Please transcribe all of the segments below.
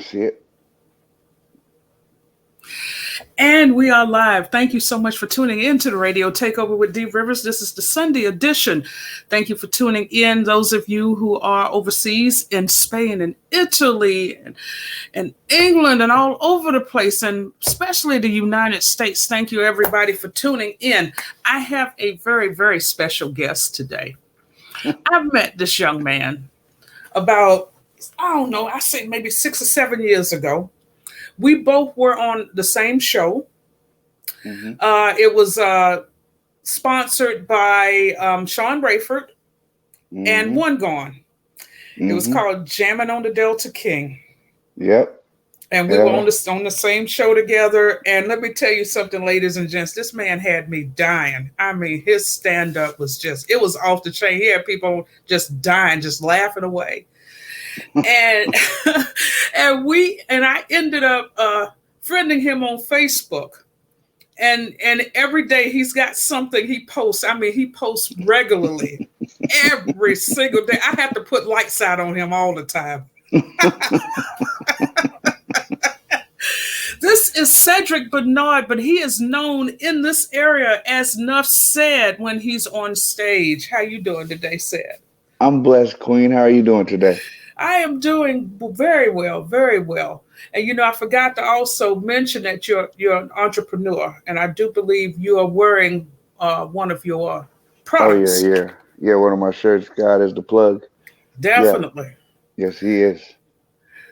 see it. And we are live. Thank you so much for tuning in to the Radio Takeover with D Rivers. This is the Sunday edition. Thank you for tuning in. Those of you who are overseas in Spain and Italy and England and all over the place, and especially the United States, thank you everybody for tuning in. I have a very, very special guest today. I've met this young man about, I don't know, I say maybe 6 or 7 years ago. We both were on the same show. Mm-hmm. It was sponsored by Sean Rayford and One Gone. Mm-hmm. It was called Jamming on the Delta King. Yep. And we were on the same show together. And let me tell you something, ladies and gents, this man had me dying. I mean, his stand-up was it was off the chain. He had people just dying, just laughing away. And I ended up friending him on Facebook, and every day he's got something he posts. I mean, he posts regularly every single day. I have to put lights out on him all the time. This is Cedrick Bernard, but he is known in this area as NUF CED when he's on stage. How you doing today, CED? I'm blessed, Queen. How are you doing today? I am doing very well, very well. And, I forgot to also mention that you're an entrepreneur, and I do believe you are wearing one of your products. Oh, yeah, one of my shirts. God is the plug. Definitely. Yeah. Yes, he is.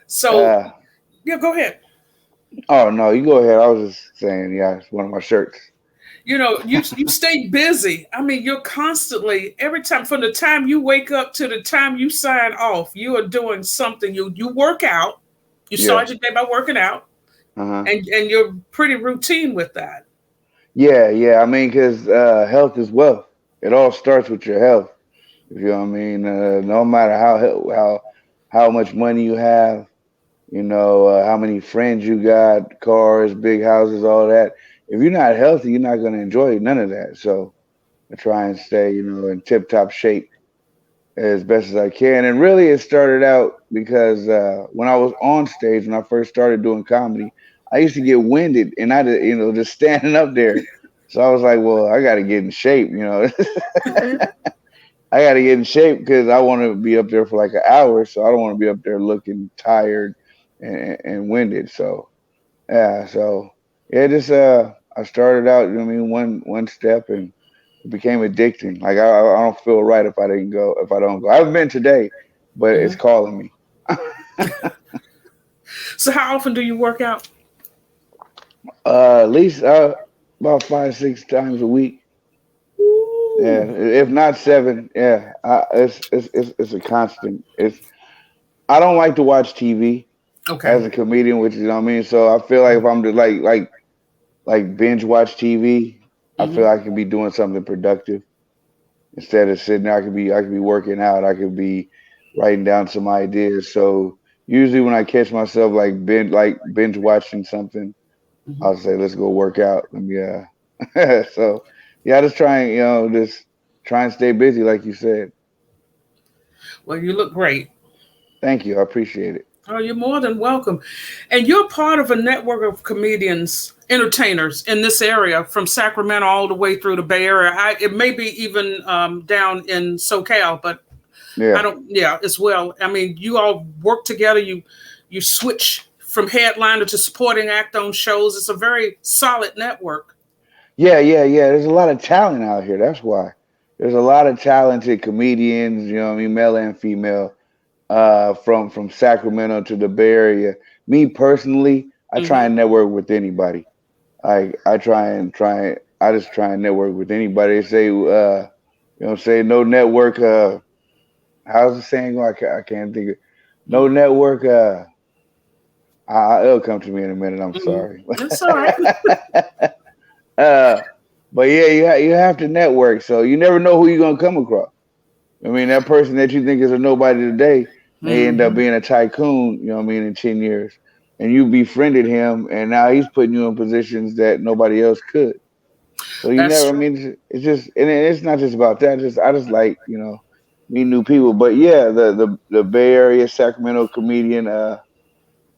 So, go ahead. Oh, no, you go ahead. I was just saying, it's one of my shirts. You stay busy. I mean, you're constantly, every time, from the time you wake up to the time you sign off, you are doing something. You work out. You start your day by working out. Uh-huh. And you're pretty routine with that. Yeah. I mean, because health is wealth. It all starts with your health. You know what I mean? No matter how much money you have, how many friends you got, cars, big houses, all that. If you're not healthy, you're not going to enjoy none of that. So I try and stay, in tip-top shape as best as I can. And really it started out because when I was on stage, when I first started doing comedy, I used to get winded and I did, just standing up there. So I was like, well, I got to get in shape, I got to get in shape because I want to be up there for like an hour. So I don't want to be up there looking tired and winded. So, I started out, one step, and it became addicting. Like I don't feel right if I don't go. I haven't been today, but it's calling me. So how often do you work out? At least about 5-6 times a week. Ooh. Yeah, if not 7. Yeah, it's a constant. I don't like to watch TV. Okay. As a comedian, which so I feel like if I'm to like binge watch TV, I feel I could be doing something productive instead of sitting there. I could be working out. I could be writing down some ideas. So usually when I catch myself binge watching something, I'll say, let's go work out. So I just try and stay busy, like you said. Well, you look great. Thank you. I appreciate it. Oh, you're more than welcome. And you're part of a network of comedians, entertainers in this area, from Sacramento all the way through the Bay Area. It may be even down in SoCal, but as well. I mean, you all work together. You switch from headliner to supporting act on shows. It's a very solid network. Yeah. There's a lot of talent out here. That's why. There's a lot of talented comedians, male and female. From Sacramento to the Bay Area. Me personally, I try and network with anybody. I just try and network with anybody. They say, say no network. How's the saying go? I can't think of no network. It'll come to me in a minute. I'm sorry. That's all right. But yeah, you have to network. So you never know who you're gonna come across. I mean, that person that you think is a nobody today may end up being a tycoon, in 10 years. And you befriended him, and now he's putting you in positions that nobody else could. So it's just, and it's not just about that. I just like, meet new people. But yeah, the Bay Area Sacramento comedian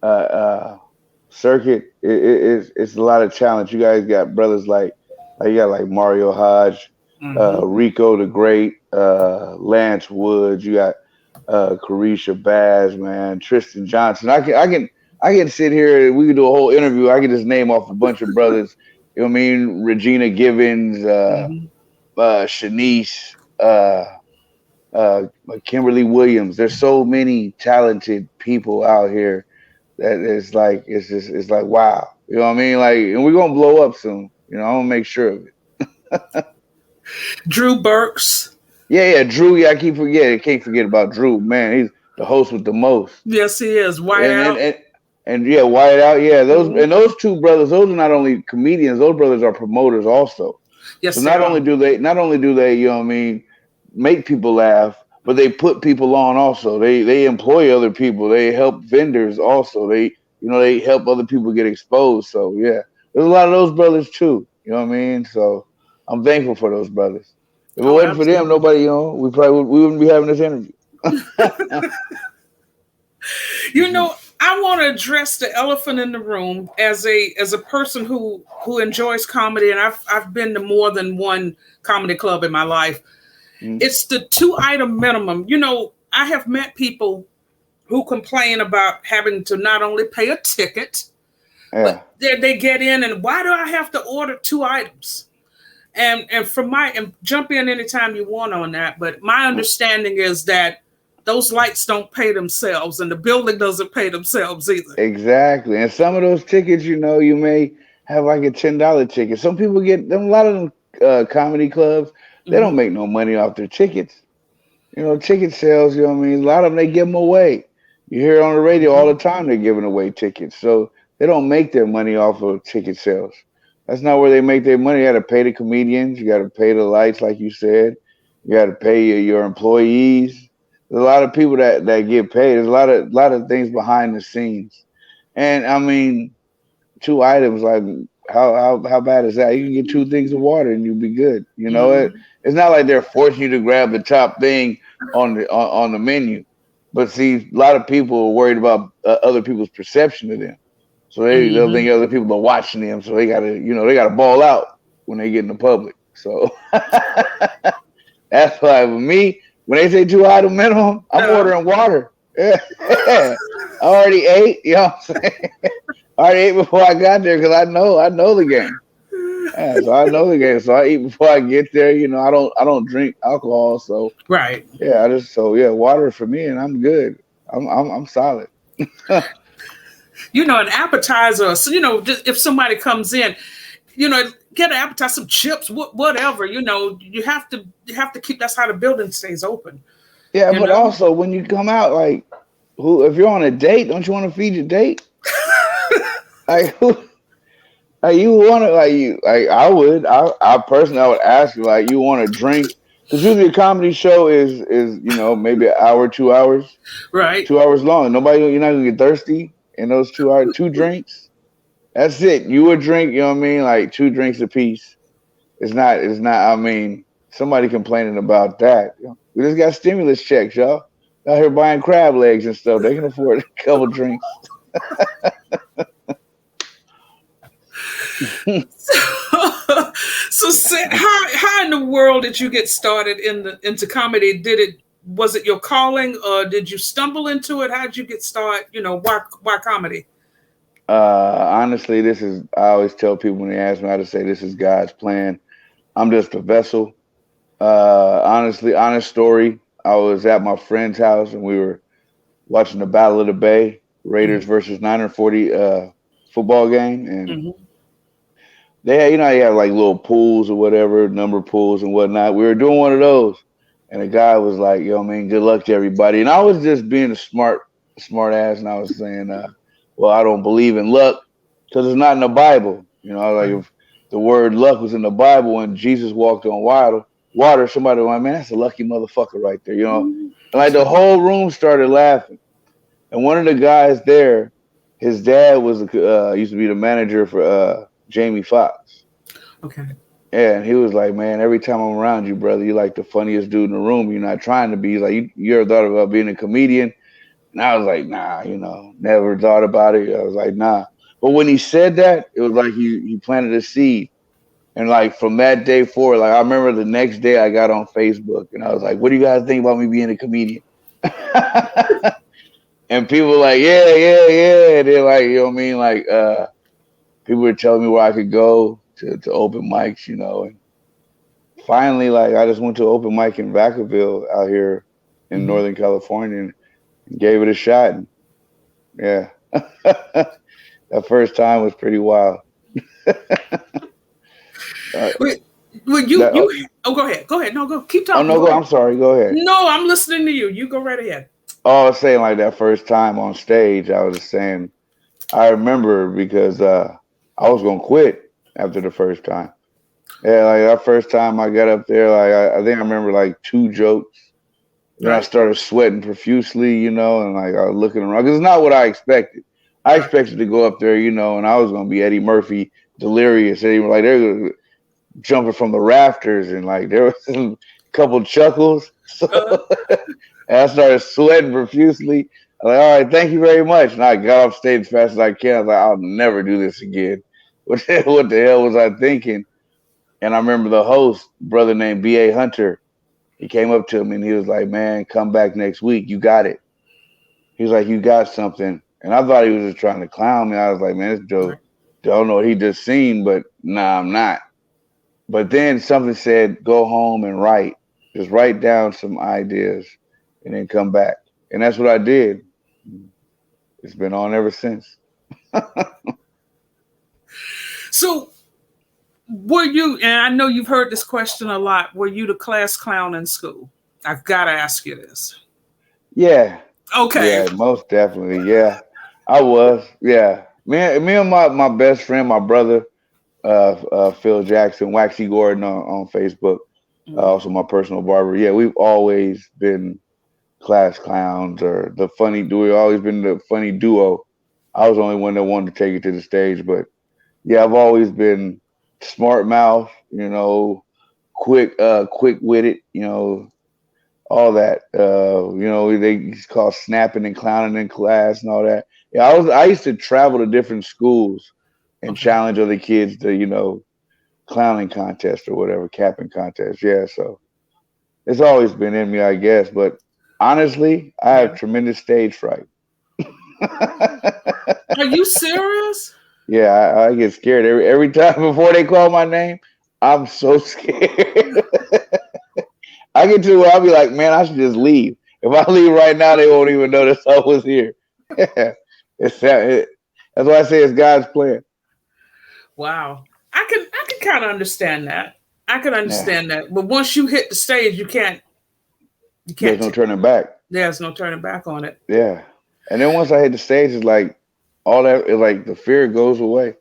uh, circuit, it's a lot of challenge. You guys got brothers like you got like Mario Hodge, Mm-hmm. Rico the Great, Lance Woods. You got Carisha Baz, man, Tristan Johnson. I can sit here. We can do a whole interview. I can just name off a bunch of brothers. You know what I mean? Regina Givens, Mm-hmm. Shanice, Kimberly Williams. There's so many talented people out here that it's like wow. You know what I mean? Like, and we're gonna blow up soon. You know, I'm gonna make sure of it. Drew Burks. Yeah, Drew. Yeah, I keep forgetting. Can't forget about Drew. Man, he's the host with the most. Yes, he is. And and Whiteout. and, and yeah, White Out. Yeah, Mm-hmm. those two brothers. Those are not only comedians. Those brothers are promoters also. So Yes, they not are. only do they you know what I mean make people laugh, but they put people on also. They employ other people. They help vendors also. They help other people get exposed. So yeah, there's a lot of those brothers too. You know what I mean? So I'm thankful for those brothers. If it Oh, wasn't for them, absolutely. nobody, we wouldn't be having this interview. You know, I want to address the elephant in the room as a person who enjoys comedy, and I've been to more than one comedy club in my life. Mhm. It's the 2 item minimum. You know, I have met people who complain about having to not only pay a ticket, but Yeah, they get in and why do I have to order 2 items? And from my and jump in anytime you want on that, but my understanding is that those lights don't pay themselves and the building doesn't pay themselves either. exactly. And some of those tickets, you may have like a $10 ticket. Some people get them. A lot of them comedy clubs, they don't Hmm. make no money off their tickets. Ticket sales. You know what I mean? A lot of them they give them away. You hear it on the radio all the Hmm. time. They're giving away tickets, so they don't make their money off of ticket sales. That's not where they make their money. You got to pay the comedians. You got to pay the lights, like you said. You got to pay your employees. There's a lot of people that get paid. There's a lot of things behind the scenes, and I mean, 2 items like how bad is that? You can get 2 things of water and you'll be good. Hmm. It's not like they're forcing you to grab the top thing on the menu. But see, a lot of people are worried about other people's perception of them, so they'll Hmm. think other people are watching them, so they gotta ball out when they get in the public. So that's why with me, when they say 2 item minimum, I'm Uh, ordering water. I already ate. You know what I'm saying? I already ate before I got there because I know the game. Yeah, so I know the game. So I eat before I get there. I don't drink alcohol. So right. yeah, water for me, and I'm good. I'm solid. You know, an appetizer. So, just if somebody comes in, get an appetizer, some chips, whatever. You have to keep. That's how the building stays open. Yeah, You but know. also when you come out, like, if you're on a date, don't you want to feed your date? Like, like you want to, like I would, I personally, I would ask you, like, you want to drink, because usually a comedy show is maybe an hour, 2 hours, Right. 2 hours long. You're not gonna get thirsty in those 2 hours. 2 drinks, that's it. You would drink, you know what I mean, like 2 drinks a piece. It's not. I mean, somebody complaining about that. We just got stimulus checks, y'all. Out here buying crab legs and stuff. They can afford a couple drinks. So, how in the world did you get started into comedy? Was it your calling, or did you stumble into it? How did you get started? Why comedy? Honestly, I always tell people when they ask me how to say this is God's plan. I'm just a vessel. Honestly, honest story. I was at my friend's house and we were watching the Battle of the Bay, Raiders Hmm. versus 940 football game, and Hmm. they had, you have like little pools or whatever, number pools and whatnot. We were doing one of those, and the guy was like, "Yo, man, good luck to everybody." And I was just being a smart ass, and I was saying, "Well, I don't believe in luck because it's not in the Bible." I was like, Right. if the word luck was in the Bible when Jesus walked on water, somebody was like, "Man, that's a lucky motherfucker right there." And like That's the right. whole room started laughing, and one of the guys there, his dad was used to be the manager for Jamie Foxx. Okay. Yeah, and he was like, "Man, every time I'm around you, brother, you're like the funniest dude in the room. You're not trying to be." He's like, "You ever thought about being a comedian?" And I was like, nah, never thought about it. I was like, nah. But when he said that, it was like he planted a seed. And like from that day forward, like I remember the next day I got on Facebook and I was like, what do you guys think about me being a comedian? And people were like, yeah, yeah, yeah. And they're like, you know what I mean? Like, people were telling me where I could go to open mics, and finally, like, I just went to open mic in Vacaville out here in Mm-hmm. Northern California and gave it a shot. And yeah, that first time was pretty wild. Uh, Wait, well, you that, you oh, go ahead. Go ahead. No, go. Keep oh talking. no, Go ahead. I'm sorry. Go ahead. No, I'm listening to you. You go right ahead. Oh, I was saying like that first time on stage, I was just saying I remember because I was gonna quit after the first time. Yeah, like that first time I got up there, like I think I remember like two jokes. Then I Right. started sweating profusely, and like I was looking around because it's not what I expected. I Right. expected to go up there, and I was gonna be Eddie Murphy, delirious, and even like they're jumping from the rafters, and like there was a couple chuckles. So Uh, and I started sweating profusely. I'm like, all right, thank you very much. And I got off stage as fast as I can. I was like, I'll never do this again. What the hell was I thinking? And I remember the host, brother named B.A. Hunter, he came up to me and he was like, man, come back next week. You got it. He was like, you got something. And I thought he was just trying to clown me. I was like, man, this Joe right. don't know what he just seen, but nah, I'm not. But then something said, go home and write. Just write down some ideas and then come back. And that's what I did. It's been on ever since. So, were you? And I know you've heard this question a lot. Were you the class clown in school? I've got to ask you this. Yeah. Okay. Yeah, most definitely. Yeah. I was. Yeah. Me and my best friend, my brother, Phil Jackson, Waxy Gordon on Facebook, Mm-hmm. also my personal barber. Yeah, we've always been class clowns or the funny duo. We've always been the funny duo. I was the only one that wanted to take it to the stage, but yeah, I've always been smart mouth, quick witted, all that. They call snapping and clowning in class and all that. Yeah, I used to travel to different schools and Okay. challenge other kids to, clowning contest or whatever, capping contest. Yeah, so it's always been in me, I guess. But honestly, I Yeah. have tremendous stage fright. Are you serious? Yeah, I get scared every time before they call my name. I'm so scared. I get to where I'll be like, man, I should just leave. If I leave right now, they won't even notice I was here. That's why I say it's God's plan. Wow. I can kind of understand that. I can Yeah, understand that. But once you hit the stage, you there's can't no turning back. there's no turning back on it. Yeah, and then once I hit the stage, it's like all that. It's like the fear goes away.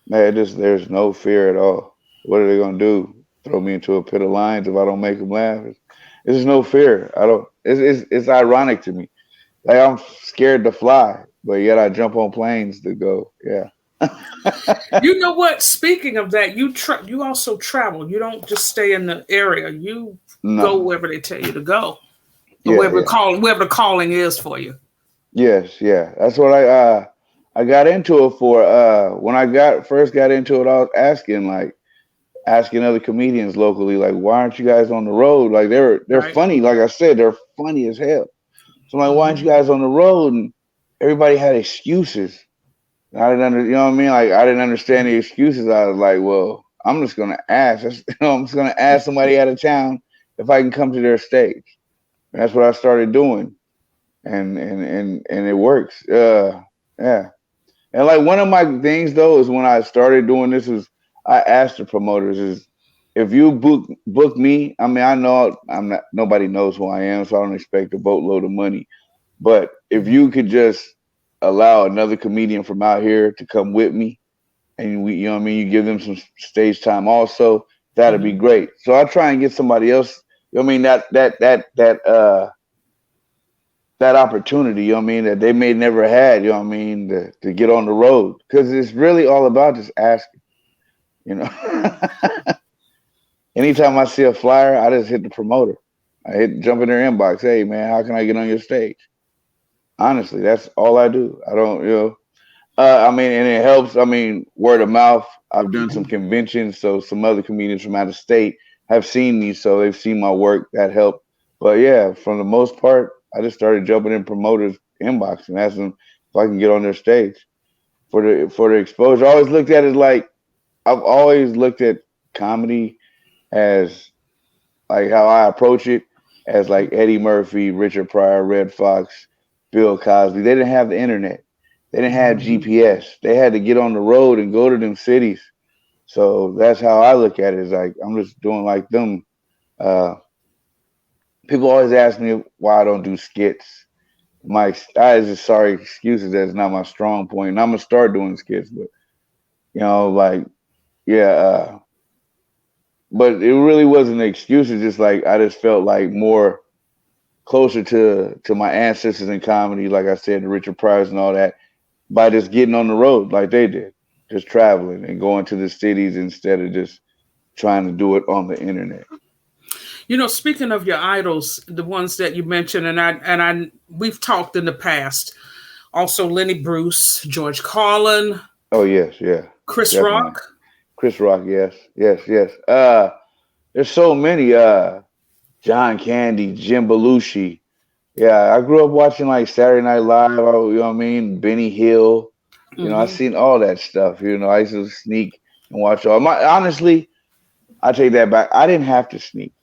Man, there's no fear at all. What are they gonna do? Throw me into a pit of lions if I don't make them laugh? There's no fear. I don't. It's ironic to me. Like I'm scared to fly, but yet I jump on planes to go. Yeah. You know what? Speaking of that, you also travel. You don't just stay in the area. You go No. wherever they tell you to go, or Yeah. Yeah. wherever the calling is for you. Yes. Yeah. That's what I got into it for. When I first got into it, I was asking other comedians locally, like, why aren't you guys on the road? Like they're Right. funny. Like I said, they're funny as hell. So I'm like, why aren't Mm-hmm. you guys on the road? And everybody had excuses. And I didn't you know what I mean? Like I didn't understand the excuses. I was like, well, I'm just gonna ask. I'm just gonna ask somebody out of town if I can come to their stage. And that's what I started doing. And it works. Yeah. And like one of my things though is when I started doing this is I asked the promoters is if you book me, I mean I know I'm not nobody knows who I am, so I don't expect a boatload of money. But if Mm-hmm. you could just allow another comedian from out here to come with me and we you know what I mean, you give them some stage time also, that'd be Mm-hmm. great. So I try and get somebody else, you know what I mean, that opportunity, you know what I mean, that they may never had, you know what I mean, to get on the road. Because it's really all about just asking, you know. Anytime I see a flyer, I just hit the promoter. I jump in their inbox. Hey man, how can I get on your stage? Honestly, that's all I do. I don't, I mean, and it helps. I mean, word of mouth. I've done some conventions, so some other comedians from out of state have seen me, so they've seen my work. That helped. But yeah, for the most part, I just started jumping in promoters' inbox and asking them if I can get on their stage for the exposure. I always looked at it like I've always looked at comedy as like how I approach it as like Eddie Murphy, Richard Pryor, Red Fox, Bill Cosby. They didn't have the internet. They didn't have Mhm. GPS. They had to get on the road and go to them cities. So that's how I look at it. Is like I'm just doing like them. Uh, People always ask me why I don't do skits. I just sorry excuses. That's not my strong point. And I'm gonna start doing skits, but like yeah. But it really wasn't an excuse. It's just like I just felt like more closer to my ancestors in comedy, like I said, the Richard Pryor's and all that, by just getting on the road like they did, just traveling and going to the cities instead of just trying to do it on the internet. Speaking of your idols, the ones that you mentioned, we've talked in the past. Also, Lenny Bruce, George Carlin, Oh yes, yeah, Chris definitely. Rock. Chris Rock, yes, yes, yes. There's so many. John Candy, Jim Belushi. Yeah, I grew up watching like Saturday Night Live. You know what I mean? Benny Hill. I Hmm. seen all that stuff. I used to sneak and watch all. Honestly, I take that back. I didn't have to sneak.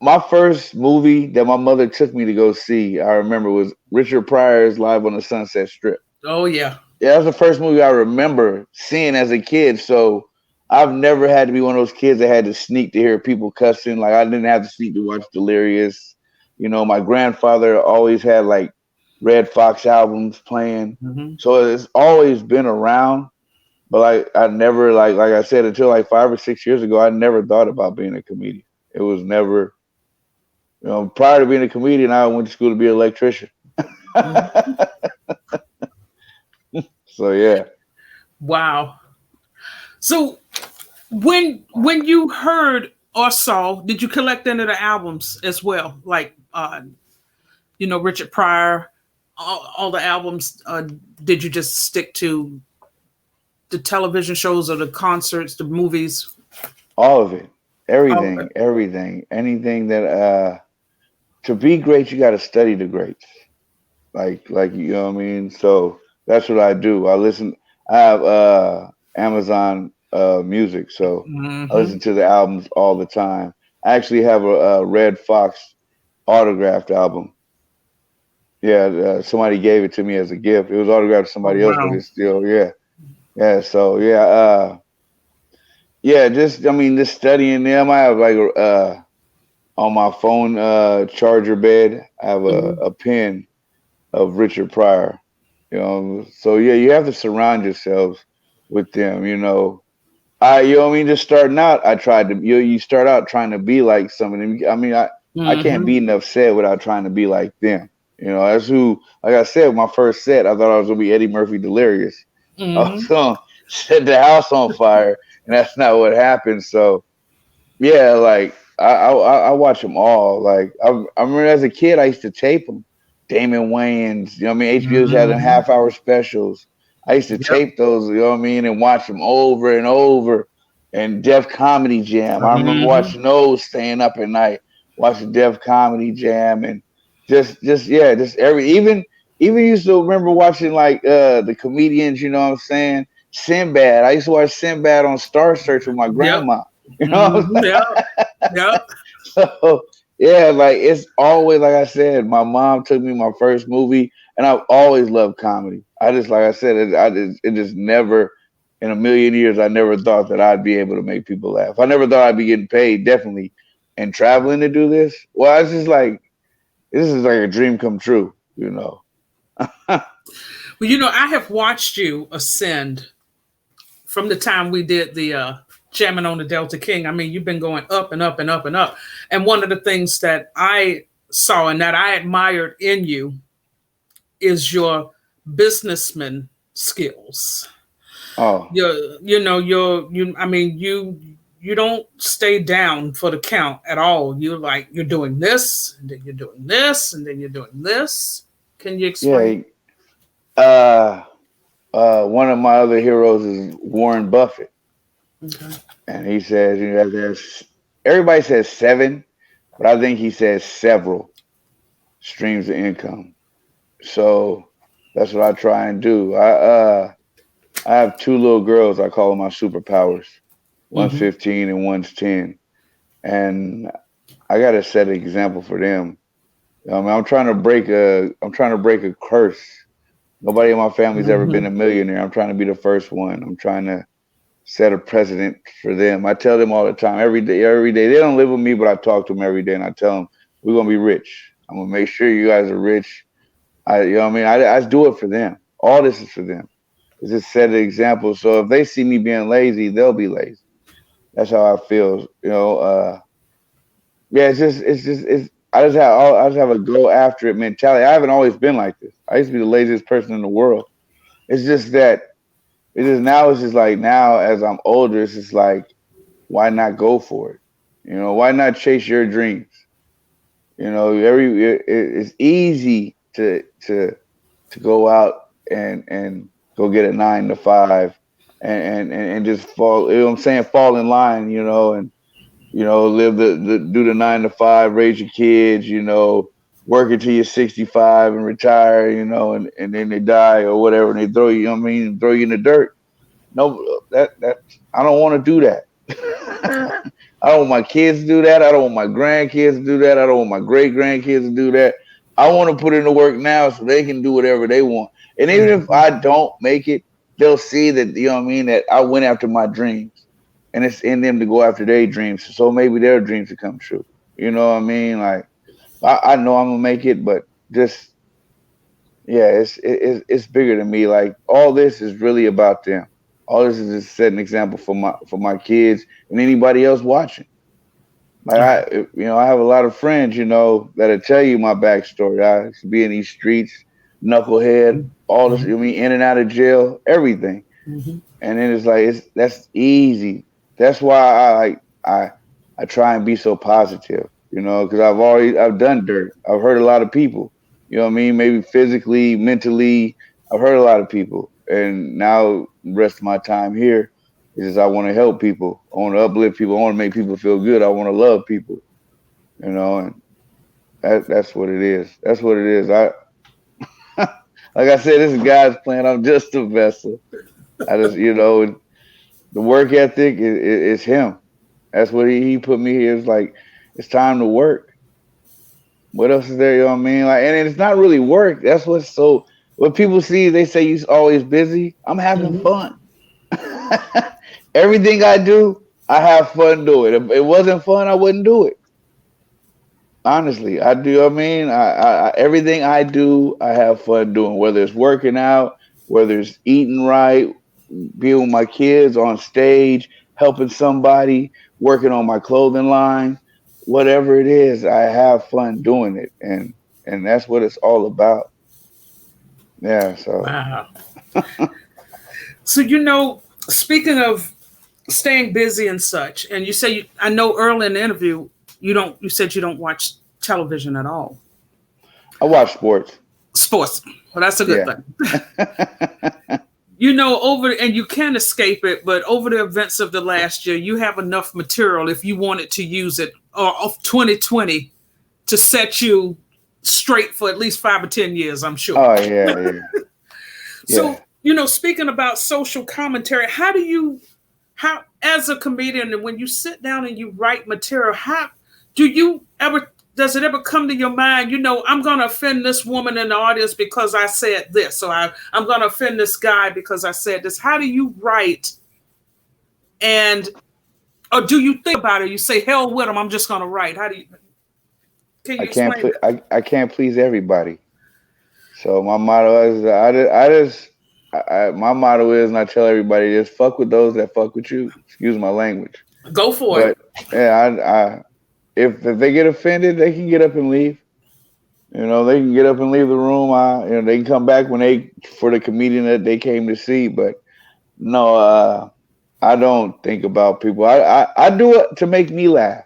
My first movie that my mother took me to go see, I remember, was Richard Pryor's Live on the Sunset Strip. Oh yeah. Yeah, that was the first movie I remember seeing as a kid. So I've never had to be one of those kids that had to sneak to hear people cussing. Like I didn't have to sneak to watch Delirious. My grandfather always had like Red Fox albums playing. Hmm. So it's always been around. But like I never like I said, until like 5 or 6 years ago, I never thought about being a comedian. It was never prior to being a comedian, I went to school to be an electrician. So yeah. Wow. So when you heard or saw, did you collect any of the albums as well? Like Richard Pryor, all the albums. Did you just stick to the television shows or the concerts, the movies? All of it. All of it. Everything. Anything that to be great you gotta study the greats. Like you know what I mean? So that's what I do. I have Amazon music, so I Hmm. listen to the albums all the time. I actually have a Red Fox autographed album. Yeah, somebody gave it to me as a gift. It was autographed to Oh somebody else, but wow. it's still yeah. Yeah, so yeah, just I mean just studying them. I have like on my phone charger bed, I have Hmm. a pen of Richard Pryor. So yeah, you have to surround yourselves with them. You know what I mean. Just starting out, I tried to. You start out trying to be like some of them. I mean, I can't Hmm. be enough said without trying to be like them. That's who. Like I said, my first set, I thought I was gonna be Eddie Murphy Delirious. I was Hmm. gonna set the house on fire, and that's not what happened. So yeah, like I watch them all. Like I remember as a kid, I used to tape them. Damon Wayans, you know what I mean? HBO's had them Hmm. 1/2 hour specials. I used to Yep. tape those, you know what I mean, and watch them over and over. And Def Comedy Jam, I remember Hmm. watching those, staying up at night, watching Def Comedy Jam, and just yeah, just even used to remember watching like the comedians, you know what I'm saying? Sinbad. I used to watch Sinbad on Star Search with my Yep. grandma. You know Hmm. Yep. Yep. so yeah, like it's always like I said, my mom took me my first movie, and I've always loved comedy. I just like I said, it just never in a million years I never thought that I'd be able to make people laugh. I never thought I'd be getting paid, definitely, and traveling to do this. Well, it's just like this is like a dream come true. Well, I have watched you ascend from the time we did the jamming on the Delta King. I mean, you've been going up and up and up and up. And one of the things that I saw and that I admired in you is your businessman skills. Oh, I mean, you don't stay down for the count at all. You're like, you're doing this, and then you're doing this, and then you're doing this. Can you explain? Yeah. Uh, one of my other heroes is Warren Buffett, Okay. and he says you know there's everybody says seven, but I think he says several streams of income. So that's what I try and do. I have two little girls. I call them my superpowers. One's Mm-hmm. 15 and one's 10, and I gotta set an example for them. I mean, I'm trying to break a curse. Nobody in my family's ever been Mm-hmm. a millionaire. I'm trying to be the first one. I'm trying to set a precedent for them. I tell them all the time, every day, every day. They don't live with me, but I talk to them every day, and I tell them we're gonna be rich. I'm gonna make sure you guys are rich. You know what I mean? I do it for them. All this is for them. It's just set an example. So if they see me being lazy, they'll be lazy. That's how I feel. Yeah. It's. I just have a go after it mentality. I haven't always been like this. I used to be the laziest person in the world. It's just that it is now. It's just like now as I'm older, it's just like why not go for it? Why not chase your dreams? It's easy to go out and go get a 9 to 5 and just fall. You know what I'm saying? Fall in line. And live do the 9 to 5, raise your kids. Work until you're 65 and retire. And then they die or whatever, and they throw you. You know what I mean, throw you in the dirt. No, that I don't want to do that. I don't want my kids to do that. I don't want my grandkids to do that. I don't want my great grandkids to do that. I want to put in the work now so they can do whatever they want. And even if Mm-hmm. I don't make it, they'll see that, you know what I mean, that I went after my dreams. And it's in them to go after their dreams. So maybe their dreams will come true. You know what I mean? Like I know I'm gonna make it, but just yeah, it's bigger than me. Like all this is really about them. All this is just set an example for my kids and anybody else watching. Like Right. I have a lot of friends, that'll tell you my backstory. I used to be in these streets, knucklehead, all this. Mm-hmm. I mean, in and out of jail, everything. Mm-hmm. And then it's like that's easy. That's why I try and be so positive, because I've done dirt. I've hurt a lot of people. You know what I mean? Maybe physically, mentally, I've hurt a lot of people. And now the rest of my time here is just I want to help people. I want to uplift people. I want to make people feel good. I want to love people. And that's what it is. That's what it is. Like I said, this is God's plan. I'm just a vessel. I just the work ethic is him. That's what he put me here. It's like it's time to work. What else is there? You know what I mean? Like, and it's not really work. That's what's so. What people see, they say you're always busy. I'm having Mm-hmm. fun. Everything I do, I have fun doing. If it wasn't fun, I wouldn't do it. Honestly, I do. I mean, everything I do, I have fun doing. Whether it's working out, whether it's eating right, being with my kids on stage, helping somebody, working on my clothing line, whatever it is, I have fun doing it, and that's what it's all about. Yeah. So Wow. So speaking of staying busy and such, and you say I know early in the interview you said you don't watch television at all. I watch sports. Sports. Well, that's a good Yeah. thing. Over and you can't escape it, but over the events of the last year, you have enough material if you wanted to use it or of 2020 to set you straight for at least 5 or 10 years, I'm sure. Oh yeah, yeah, So, yeah. speaking about social commentary, how, as a comedian, and when you sit down and you write material, does it ever come to your mind, I'm going to offend this woman in the audience because I said this, or I'm going to offend this guy because I said this? How do you write? Or do you think about it? You say, hell with them, I'm just going to write. Can you explain that? I can't please everybody. So my motto is my motto is, and I tell everybody this: fuck with those that fuck with you. Excuse my language, Go for it. but yeah, if they get offended, they can get up and leave. They can get up and leave the room. They can come back for the comedian that they came to see. But no, I don't think about people. I do it to make me laugh.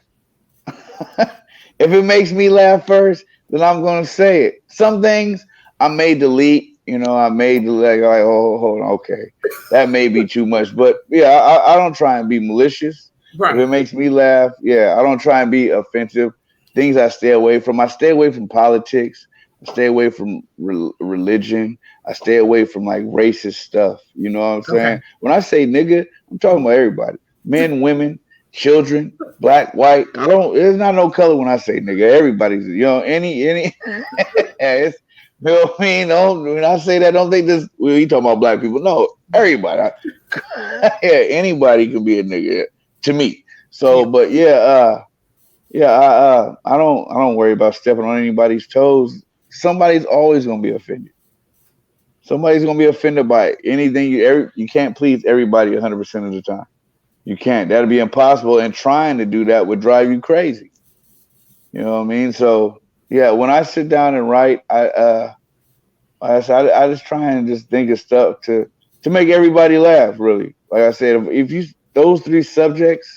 If it makes me laugh first, then I'm gonna say it. Some things I may delete, I may delete, like, oh, hold on, okay, that may be too much, but yeah, I don't try and be malicious. If Right. it makes me laugh, yeah, I don't try and be offensive. Things I stay away from. I stay away from politics. I stay away from religion. I stay away from like racist stuff. You know what I'm Okay. saying? When I say nigga, I'm talking about everybody, men, women, children, black, white. I don't. There's not no color when I say nigga. Everybody's, any. It's, you know what I mean? Don't, when I say that, don't think this. Well, you talking about black people? No, everybody. Yeah, anybody can be a nigga to me. So, Yeah. but yeah, yeah, I don't worry about stepping on anybody's toes. Somebody's always gonna be offended. Somebody's gonna be offended by anything. You can't please everybody 100% of the time. You can't. That'd be impossible. And trying to do that would drive you crazy. You know what I mean? So yeah, when I sit down and write, I just try and just think of stuff to make everybody laugh. Really, like I said, if you those three subjects,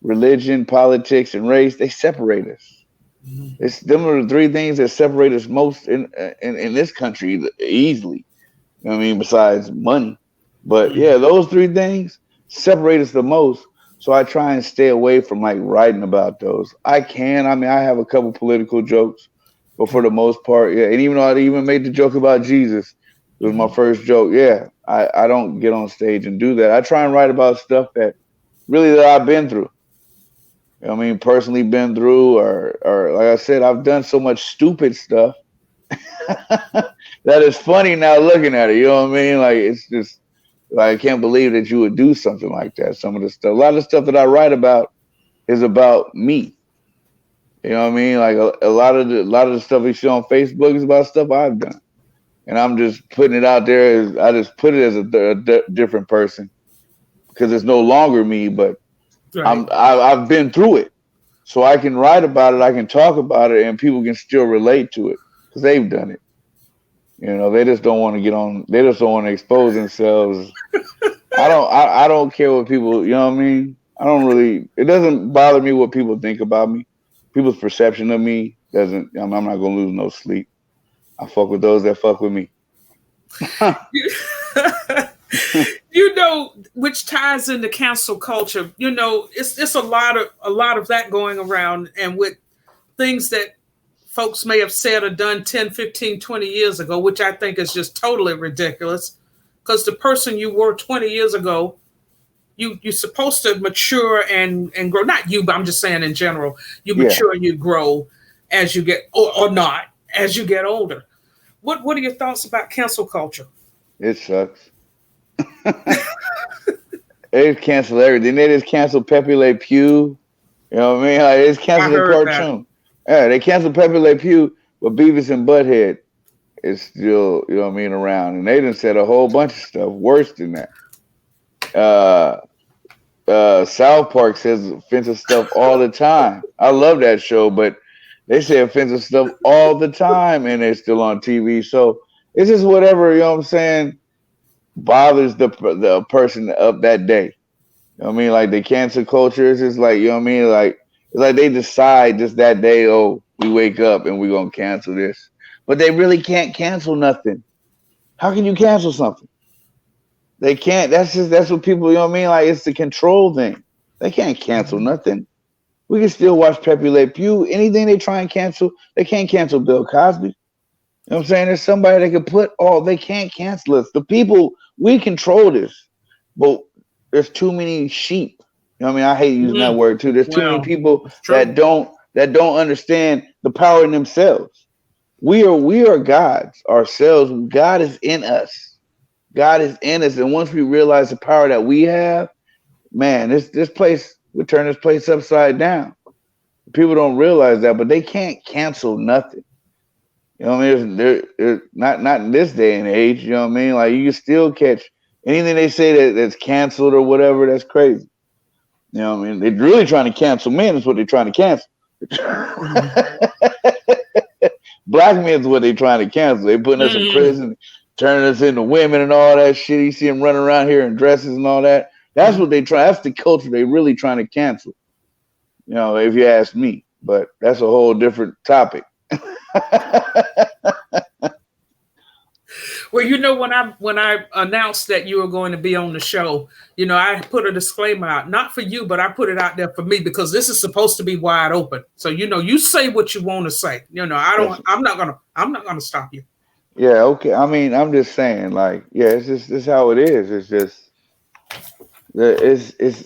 religion, politics, and race, they separate us. Mhm. It's them are the three things that separate us most in this country easily. You know what I mean, besides money. But yeah, Mhm. those three things separate us the most. So I try and stay away from like writing about those. I can. I mean, I have a couple political jokes, but for the most part, yeah. And even though I even made the joke about Jesus, it was my Mhm. first joke. Yeah, I don't get on stage and do that. I try and write about stuff that really that I've been through. You know what I mean, personally been through, or like I said, I've done so much stupid stuff that is funny now looking at it. You know what I mean? Like it's just like I can't believe that you would do something like that. Some of the stuff, a lot of the stuff that I write about is about me. You know what I mean? Like a lot of the stuff we see on Facebook is about stuff I've done, and I'm just putting it out there. As I just put it as a different person because it's no longer me, but Right. I've been through it, so I can write about it. I can talk about it, and people can still relate to it because they've done it. They just don't want to get on. They just don't want to expose themselves. I don't care what people. You know what I mean? I don't really. It doesn't bother me what people think about me. People's perception of me doesn't. I'm not gonna lose no sleep. I fuck with those that fuck with me. Which ties into cancel culture. It's a lot of that going around, and with things that folks may have said or done 10, 15, 20 years ago, which I think is just totally ridiculous. Because the person you were 20 years ago, you're supposed to mature and grow. Not you, but I'm just saying in general, you Yeah, mature and you grow as you get, or not, as you get older. What are your thoughts about cancel culture? it sucks. They just cancel everything. They just cancel Pepe Le Pew. You know what I mean? Like, they just I cancel the heard that. cartoon. Yeah, they cancel Pepe Le Pew, but Beavis and Butthead is still, you know what I mean, around. And they done said a whole bunch of stuff worse than that. Uh, South Park says offensive stuff all the time. I love that show, but they say offensive stuff all the time, and they're still on TV. So it's just whatever, you know what I'm saying, bothers the person of that day. You know what I mean? Like the cancel culture is just like, you know what I mean? Like it's like they decide just that day, oh, we wake up and we're gonna cancel this. But they really can't cancel nothing. How can you cancel something? They can't. That's what people, you know what I mean? Like it's the control thing. They can't cancel Mhm. nothing. We can still watch Pepe Le Pew. Anything they try and cancel, they can't cancel Bill Cosby. You know what I'm saying? There's somebody that can put all, they can't cancel us. The people, we control this. But there's too many sheep. You know what I mean? I hate using that Mhm. word too. There's too many Well, people it's that true. don't understand the power in themselves. We are gods ourselves. God is in us. God is in us. And once we realize the power that we have, man, this place would turn this place upside down. People don't realize that, but they can't cancel nothing. You know what I mean? Not in this day and age. You know what I mean? Like you can still catch anything they say that's canceled or whatever. That's crazy. You know what I mean? They're really trying to cancel men. Is what they're trying to cancel. Mhm. Black men is what they're trying to cancel. They putting us in Mhm. prison, turning us into women and all that shit. You see them running around here in dresses and all that. That's Mhm. what they try. That's the culture they really trying to cancel. If you ask me, but that's a whole different topic. Well, you know, when I announced that you were going to be on the show, you know, I put a disclaimer out, not for you, but I put it out there for me because this is supposed to be wide open. So, you know, you say what you want to say. You know, That's, I'm not gonna stop you. yeah, okay. I mean, I'm just saying, like, yeah, it's just this how it is. It's just it's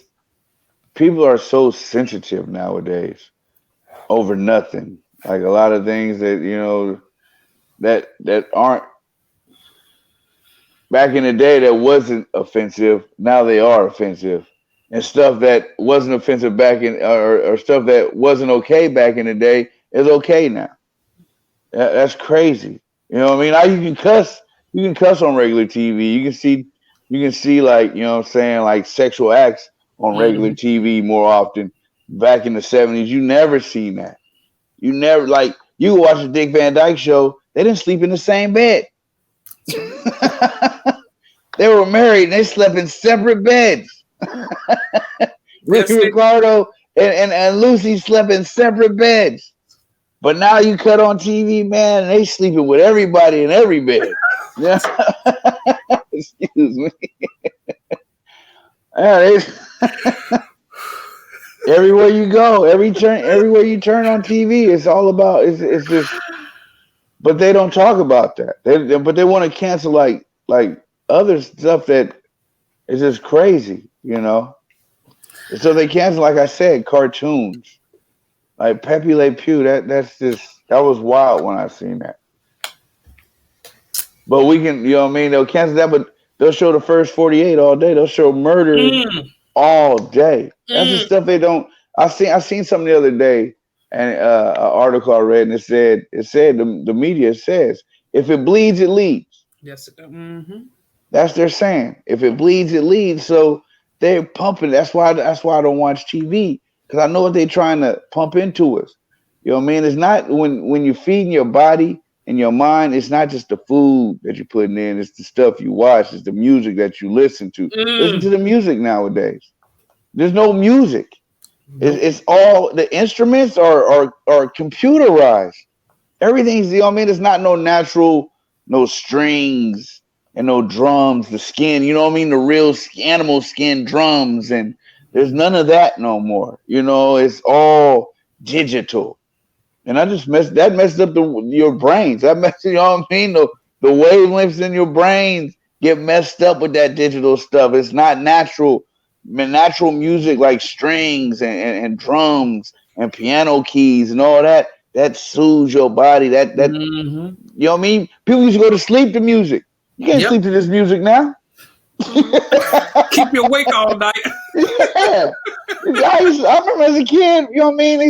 people are so sensitive nowadays over nothing. Like a lot of things that that aren't back in the day that wasn't offensive. Now they are offensive, and stuff that wasn't offensive back in or stuff that wasn't okay back in the day is okay now. That's crazy. You know what I mean? Now you can cuss on regular TV. You can see like, you know what I'm saying, like sexual acts on regular Mhm. TV more often. Back in the 70s, you never seen that. You never like you watch the Dick Van Dyke show, they didn't sleep in the same bed. They were married and they slept in separate beds. Ricky Yes, they. Ricardo and Lucy slept in separate beds. But now you cut on TV, man, and they sleeping with everybody in every bed. Yeah. Excuse me. Yeah, everywhere you go, everywhere you turn on TV, it's all about it's just. But they don't talk about that. But they want to cancel like other stuff that is just crazy, you know. So they cancel, like I said, cartoons like Pepe Le Pew. That was wild when I seen that. But we can, you know what I mean? They'll cancel that, but they'll show the first 48 all day. They'll show murder Mm, all day. That's the mm. stuff they don't. I seen something the other day, and an article I read, and it said the media says if it bleeds, it leads. Yes, it does. Mm-hmm. That's they're saying. If it bleeds, it leads. So they're pumping. That's why I don't watch TV because I know what they're trying to pump into us. You know what I mean? It's not when you're feeding your body and your mind. It's not just the food that you're putting in. It's the stuff you watch. It's the music that you listen to. Listen Mm. to the music nowadays. There's no music. Nope. It's all the instruments are computerized. Everything's, you know what I mean? It's not no natural, no strings and no drums, the skin, you know what I mean? The real animal skin drums, and there's none of that no more. You know, it's all digital. And I just messed up your brains. That messed, you know what I mean? The wavelengths in your brains get messed up with that digital stuff. It's not natural. Natural music like strings and drums and piano keys and all that soothes your body. That Mm-hmm. you know what I mean? People used to go to sleep to music. You can't Yep. sleep to this music now. Keep you awake all night. Yeah. I remember as a kid, you know what I mean? They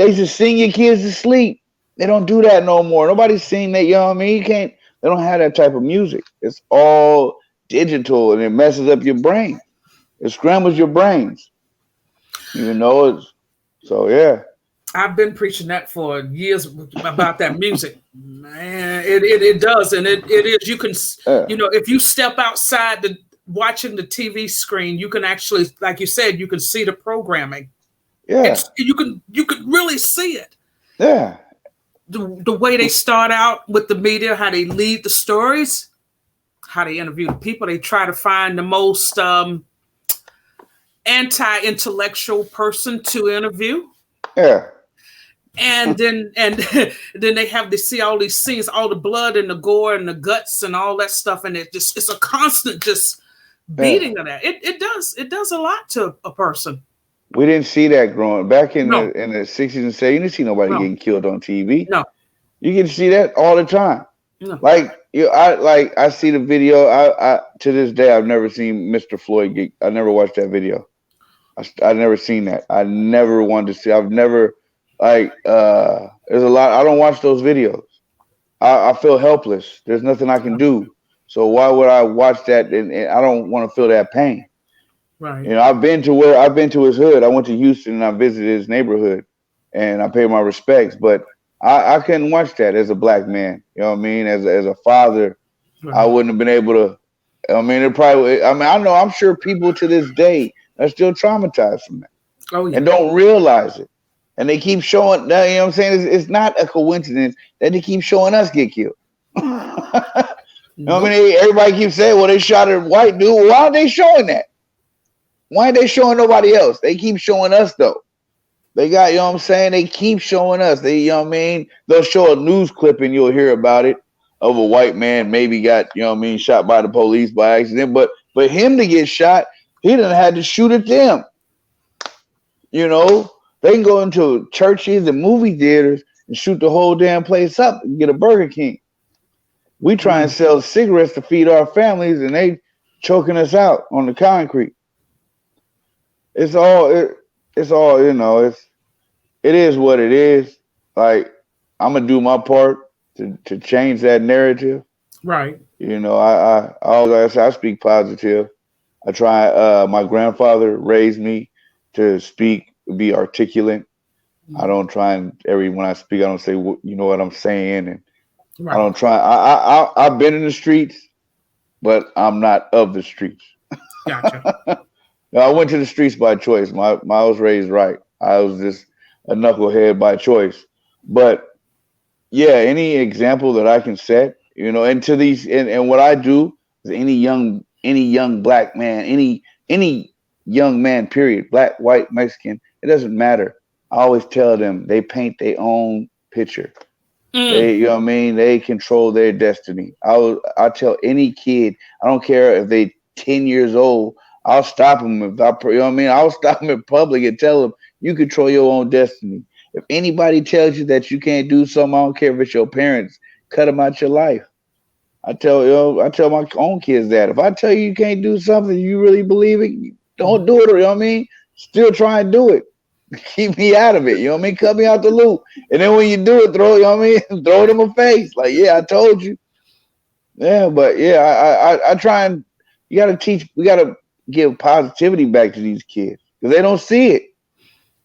used to sing your kids to sleep. They don't do that no more. Nobody's singing that, you know what I mean? They don't have that type of music. It's all digital and it messes up your brain. It scrambles your brains. You know so yeah. I've been preaching that for years about that music. Man, it does. And it is, you can, Yeah. you know, if you step outside the watching the TV screen, you can actually, like you said, you can see the programming. Yeah. It's, you could really see it. Yeah. The way they start out with the media, how they lead the stories, how they interview the people, they try to find the most anti-intellectual person to interview. Yeah. And then they have to see all these scenes, all the blood and the gore and the guts and all that stuff, and it's a constant just Yeah. beating of that. It does a lot to a person. We didn't see that growing back in No, the 60s and 70s. You didn't see nobody no, getting killed on TV. no, You can see that all the time. no. I see the video. I to this day I've never seen Mr. Floyd get. I never watched that video. I never seen that. I never wanted to see. I've never there's a lot. I don't watch those videos. I feel helpless. There's nothing I can do. So why would I watch that? And I don't want to feel that pain. Right. You know, I've been to his hood. I went to Houston and I visited his neighborhood, and I paid my respects. But I couldn't watch that as a black man. You know what I mean? As a father, I Right. wouldn't have been able to. I mean, it probably. I mean, I know. I'm sure people to this day are still traumatized from that Oh yeah. and don't realize it. And they keep showing that. You know what I'm saying? It's not a coincidence that they keep showing us get killed. I Nope. mean, everybody keeps saying, "Well, they shot a white dude." Well, why aren't they showing that? Why aren't they showing nobody else? They keep showing us though. They got, you know what I'm saying? They keep showing us. They, you know what I mean? They'll show a news clip and you'll hear about it of a white man maybe got, you know what I mean, shot by the police by accident. But him to get shot, he didn't have to shoot at them. You know, they can go into churches and movie theaters and shoot the whole damn place up and get a Burger King. We try and Mm. sell cigarettes to feed our families, and they choking us out on the concrete. It's all it's all, you know. It is what it is. Like, I'm gonna do my part to change that narrative. Right. You know, I always, like I say, I speak positive. I try. My grandfather raised me to speak, be articulate. I Mm. don't try and every when I speak, I don't say you know what I'm saying, and I Right. don't try. I've been in the streets, but I'm not of the streets. Gotcha. No, I went to the streets by choice. I was raised right. I was just a knucklehead by choice. But yeah, any example that I can set, you know, and to these and what I do is any young black man, any young man, period, black, white, Mexican, it doesn't matter. I always tell them they paint their own picture. Mm. They, you know what I mean? They control their destiny. I tell any kid, I don't care if they 10 years old, I'll stop them if you know what I mean? I'll stop them in public and tell them you control your own destiny. If anybody tells you that you can't do something, I don't care if it's your parents, cut them out your life. I tell my own kids that if I tell you you can't do something, you really believe it, don't do it. You know what I mean? Still try and do it. Keep me out of it. You know what I mean? Cut me out the loop. And then when you do it, throw, you know what I mean? Throw it in my face. Like, yeah, I told you. Yeah, but yeah, I try and you got to teach. We got to give positivity back to these kids because they don't see it.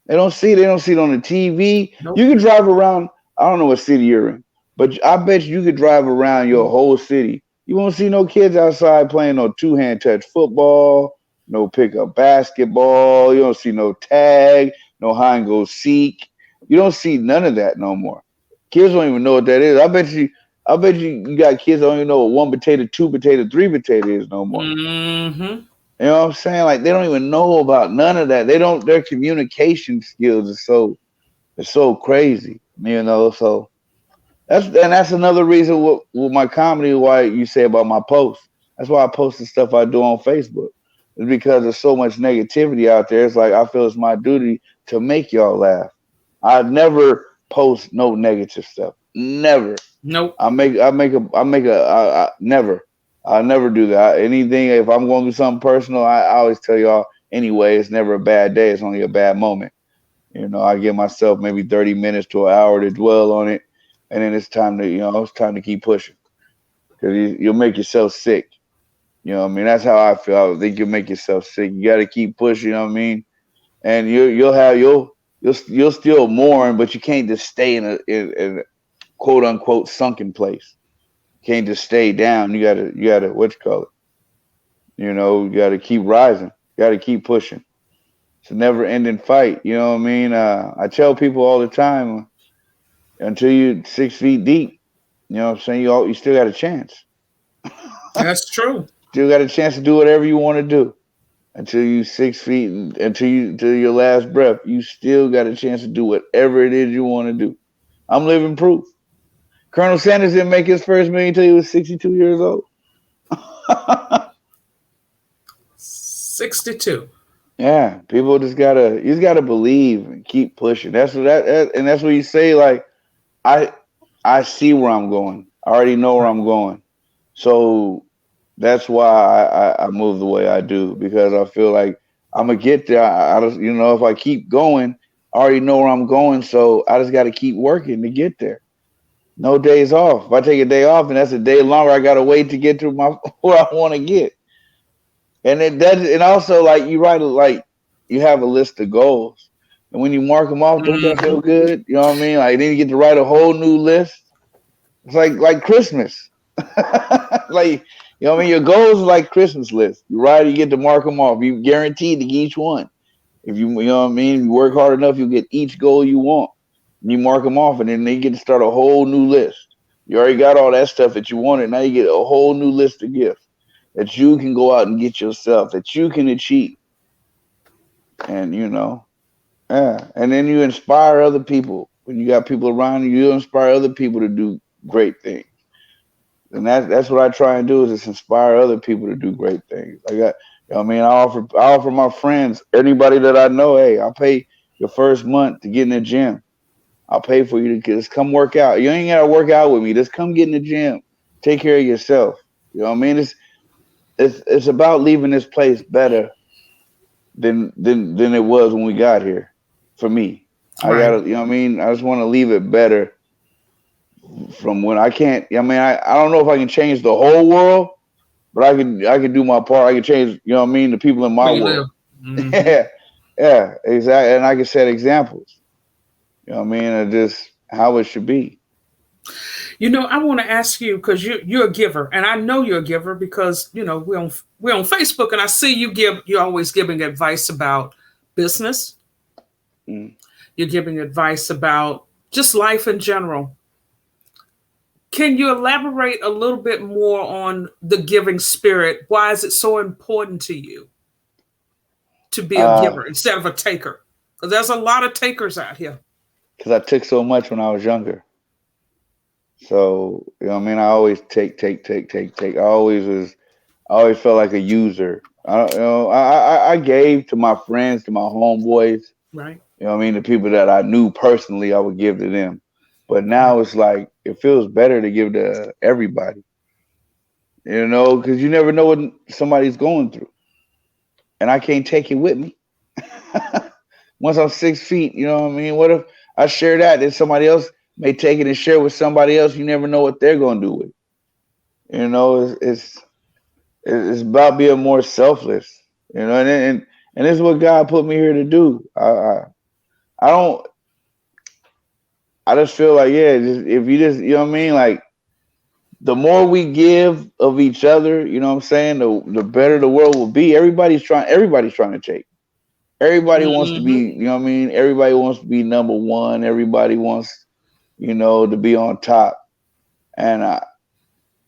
They don't see it. They don't see it on the TV. Nope. You can drive around. I don't know what city you're in, but I bet you could drive around your whole city. You won't see no kids outside playing no two-hand touch football, no pickup basketball. You don't see no tag, no hide and go seek. You don't see none of that no more. Kids don't even know what that is. I bet you got kids that don't even know what one potato, two potato, three potato is no more. Mm-hmm. You know what I'm saying? Like they don't even know about none of that. They don't. Their communication skills are so crazy. You know. So that's another reason with my comedy. Why you say about my posts? That's why I post the stuff I do on Facebook. It's because there's so much negativity out there. It's like I feel it's my duty to make y'all laugh. I never post no negative stuff. Never. Nope. I never. I never do that. Anything, if I'm going to do something personal, I always tell y'all anyway, it's never a bad day. It's only a bad moment. You know, I give myself maybe 30 minutes to an hour to dwell on it. And then it's time to keep pushing because you'll make yourself sick. You know what I mean? That's how I feel. I think you'll make yourself sick. You got to keep pushing, you know what I mean? And you'll still mourn, but you can't just stay in a quote unquote sunken place. Can't just stay down. You gotta what you call it? You know, you gotta keep rising. You gotta keep pushing. It's a never ending fight. You know what I mean? I tell people all the time until you're 6 feet deep, you know what I'm saying? You still got a chance. That's true. Still got a chance to do whatever you want to do. Until you 6 feet until your last breath, you still got a chance to do whatever it is you want to do. I'm living proof. Colonel Sanders didn't make his first million until he was 62 years old. 62. Yeah, people you just gotta believe and keep pushing. And that's what you say. Like I, I see where I'm going. I already know where Right. I'm going. So that's why I move the way I do because I feel like I'm gonna get there. I just, if I keep going, I already know where I'm going. So I just got to keep working to get there. No days off. If I take a day off, and that's a day longer, I gotta wait to get to my where I want to get. And it does, and also like you write like you have a list of goals, and when you mark them off, don't that Mm-hmm. feel good? You know what I mean? Like then you get to write a whole new list. It's like Christmas, like you know what I mean. Your goals are like Christmas list. You write, you get to mark them off. You guaranteed to get each one. If you know what I mean, you work hard enough, you get each goal you want. And you mark them off, and then they get to start a whole new list. You already got all that stuff that you wanted. Now you get a whole new list of gifts that you can go out and get yourself, that you can achieve. And yeah. And then you inspire other people. When you got people around you, you inspire other people to do great things. And that's what I try and do is just inspire other people to do great things. I got, I mean, I offer my friends, anybody that I know, hey, I'll pay your first month to get in the gym. I'll pay for you to just come work out. You ain't gotta work out with me. Just come get in the gym. Take care of yourself. You know what I mean? It's about leaving this place better than it was when we got here. For me, I Right. gotta, what I mean. I just want to leave it better from when I can't. I mean, I don't know if I can change the whole world, but I can do my part. I can change. You know what I mean? The people in my Where you live. world. Hmm. Yeah, yeah, exactly. And I can set examples. You know what I mean? Of just how it should be. I want to ask you because you're a giver, and I know you're a giver because we're on Facebook, and I see you're always giving advice about business. Mm. You're giving advice about just life in general. Can you elaborate a little bit more on the giving spirit? Why is it so important to you to be a Uh, giver instead of a taker? Because there's a lot of takers out here. because I took so much when I was younger. So what I mean. I always take. I always felt like a user. I gave to my friends, to my homeboys. Right. You know what I mean? The people that I knew personally, I would give to them. But Right. now it's like it feels better to give to everybody. Because you never know what somebody's going through, and I can't take it with me. Once I'm 6 feet, you know what I mean? What if I share that, then somebody else may take it and share with somebody else? You never know what they're going to do with it. It's about being more selfless. And this is what God put me here to do. I don't. I just feel like, yeah, just if you just, you know what I mean, like the more we give of each other, you know what I'm saying, the better the world will be. Everybody's trying to take. Everybody wants to be, Hmm. you know what I mean? Everybody wants to be number one. Everybody wants, to be on top. And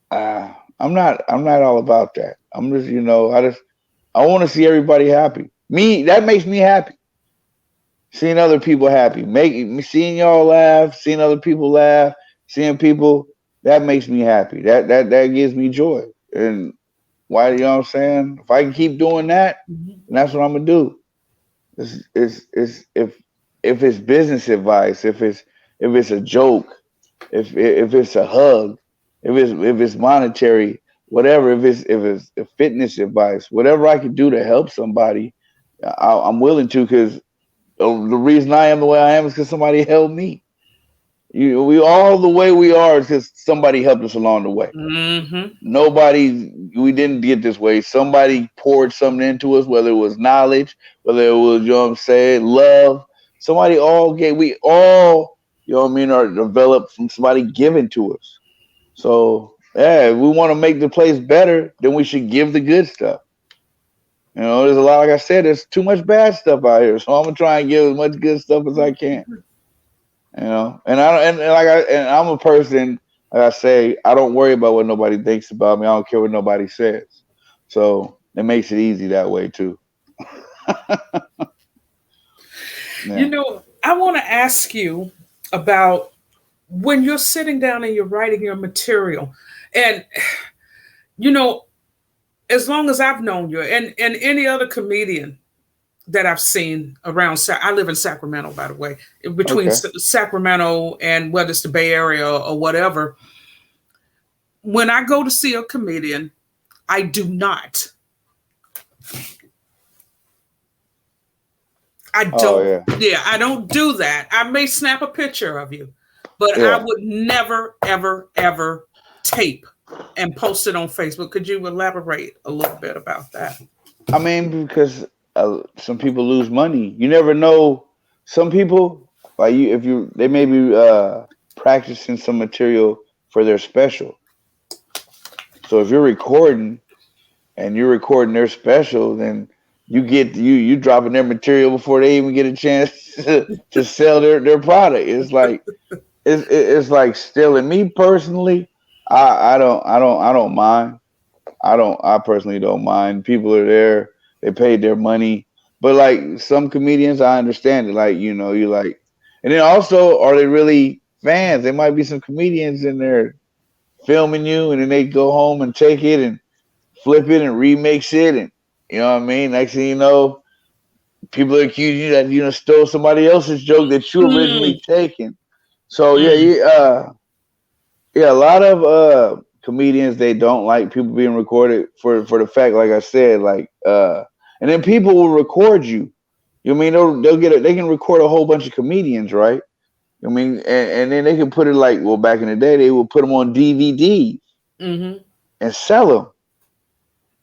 I'm not all about that. I'm just, I want to see everybody happy. That makes me happy. Seeing other people happy, seeing y'all laugh, seeing other people laugh, seeing people, that makes me happy. That gives me joy. And why, you know what I'm saying? If I can keep doing that, then that's what I'm gonna do. It's if it's business advice, if it's a joke, if it's a hug, if it's monetary, whatever, if it's a fitness advice, whatever I can do to help somebody, I'm willing to, because the reason I am the way I am is because somebody helped me. We all the way we are is because somebody helped us along the way. Hmm. We didn't get this way. Somebody poured something into us, whether it was knowledge, whether it was, what I'm saying, love. We all, what I mean, are developed from somebody giving to us. So, yeah, if we want to make the place better, then we should give the good stuff. There's a lot, like I said, there's too much bad stuff out here. So I'm gonna try and give as much good stuff as I can. And I'm a person, like I say, I don't worry about what nobody thinks about me. I don't care what nobody says. So it makes it easy that way too. Yeah. I want to ask you about when you're sitting down and you're writing your material. And, you know, as long as I've known you and any other comedian that I've seen around, I live in Sacramento, by the way, between Okay. Sacramento and whether it's the Bay Area or whatever. When I go to see a comedian, I do not. I Oh don't. yeah. Yeah, I don't do that. I may snap a picture of you, but I Yeah. would never, ever, ever tape and post it on Facebook. Could you elaborate a little bit about that? I mean, because some people lose money. You never know. Some people, like you, if you, they may be practicing some material for their special. So if you're recording and you're recording their special, then you dropping their material before they even get a chance to sell their product. It's like, it's like stealing. Me personally, I don't mind. I personally don't mind. People are there. They paid their money. But like some comedians, I understand it. Like, you like, and then also, are they really fans? There might be some comedians in there filming you, and then they go home and take it and flip it and remix it, and you know what I mean. Next thing you know, people are accusing you that stole somebody else's joke that you originally Mm, taken. So yeah, mm, yeah, a lot of comedians, they don't like people being recorded for the fact, like I said, like and then people will record you. You know what I mean, they can record a whole bunch of comedians, right? I mean, and then they can put it like, well, back in the day, they would put them on DVD mm-hmm, and sell them.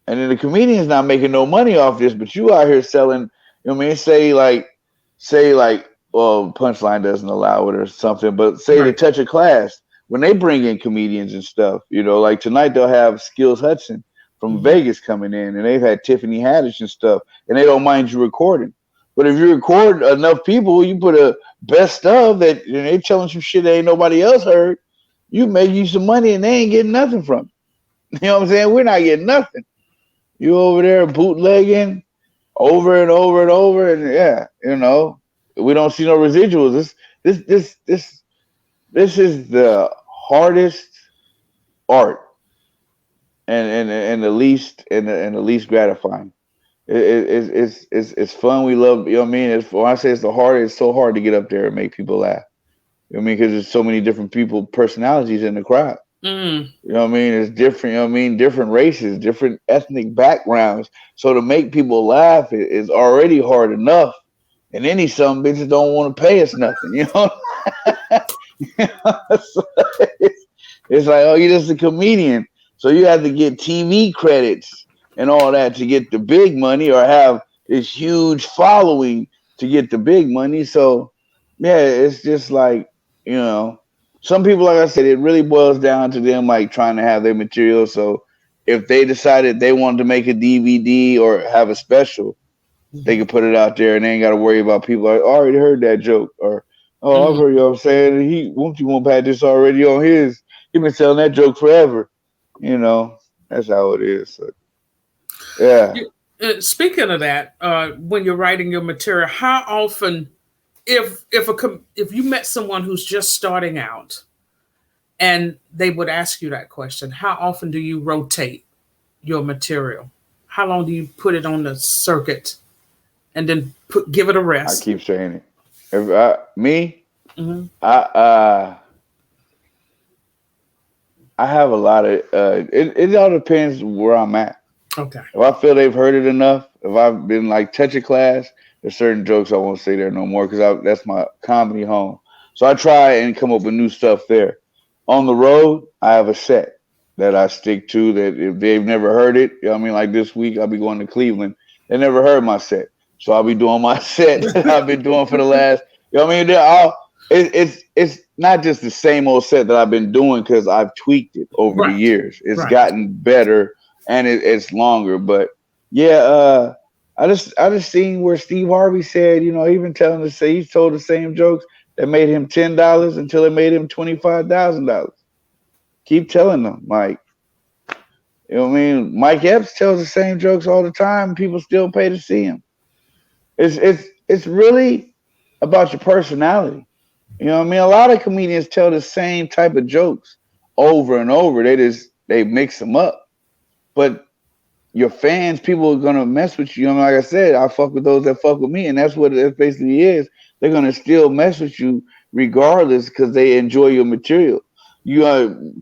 And then the comedian's not making no money off this, but you out here selling. You know what I mean? Say like, well, Punchline doesn't allow it or something, but say to right. Touch a Class, when they bring in comedians and stuff, like tonight they'll have Skills Hudson from Mm-hmm, Vegas coming in, and they've had Tiffany Haddish and stuff, and they don't mind you recording. But if you record enough people, you put a best of that, and they telling some shit that ain't nobody else heard, you make you some money, and they ain't getting nothing from it. You know what I'm saying? We're not getting nothing. You over there bootlegging over and over and over, and yeah, we don't see no residuals. This this this this is the hardest art, and the least gratifying. It's fun. We love. You know what I mean? When I say it's the hardest, it's so hard to get up there and make people laugh. You know what I mean? Because there's so many different people, personalities in the crowd. mm, You know what I mean? It's different, you know what I mean? Different races, different ethnic backgrounds. So to make people laugh is already hard enough. And then these some bitches don't want to pay us nothing, you know? So it's like, oh, you're just a comedian. So you have to get TV credits and all that to get the big money, or have this huge following to get the big money. So yeah, it's just like, you know, some people, like I said, it really boils down to them like trying to have their material. So if they decided they wanted to make a DVD or have a special, they mm-hmm, can put it out there, and they ain't got to worry about people like, oh, I already heard that joke, or oh, I've mm. heard, you know what I'm saying, won't you want to had this already on his. He been telling that joke forever. You know, that's how it is. So, yeah, Speaking of that, when you're writing your material, how often, if you met someone who's just starting out and they would ask you that question, how often do you rotate your material? How long do you put it on the circuit and then give it a I rest? keep saying it. If I, me, Mm-hmm. I I have a lot of. It all depends where I'm at. Okay. If I feel they've heard it enough, if I've been like Touch a Class, there's certain jokes I won't say there no more because that's my comedy home. So I try and come up with new stuff there. On the road, I have a set that I stick to. That if they've never heard it, you know what I mean, like this week I'll be going to Cleveland. They never heard my set, so I'll be doing my set that I've been doing for the last. You know what I mean? It's not just the same old set that I've been doing because I've tweaked it over the Right. years. It's Right. gotten better, and it's longer. But yeah, I just seen where Steve Harvey said, he been telling us, say he's told the same jokes that made him $10 until it made him $25,000. Keep telling them, like, you know what I mean. Mike Epps tells the same jokes all the time. People still pay to see him. It's really about your personality. You know what I mean? A lot of comedians tell the same type of jokes over and over. They mix them up. But your fans, people are gonna mess with you. Like I said, I fuck with those that fuck with me, and that's what it basically is. They're gonna still mess with you regardless because they enjoy your material.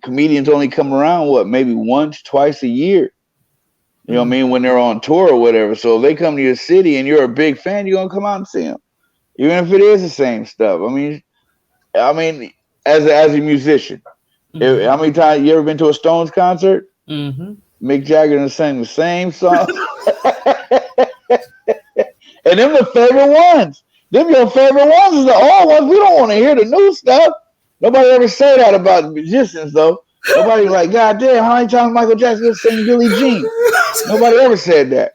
Comedians only come around maybe once, twice a year. You know what I Mm-hmm. mean, when they're on tour or whatever. So if they come to your city and you're a big fan, you're gonna come out and see them, even if it is the same stuff. I mean, as a musician, Mm-hmm. how many times you ever been to a Stones concert? Mm-hmm. Mick Jagger done sang the same song. And them the favorite ones. Them your favorite ones is the old ones. We don't want to hear the new stuff. Nobody ever say that about the musicians, though. Nobody like, God damn, how many times Michael Jackson gonna sing Billie Jean? Nobody ever said that.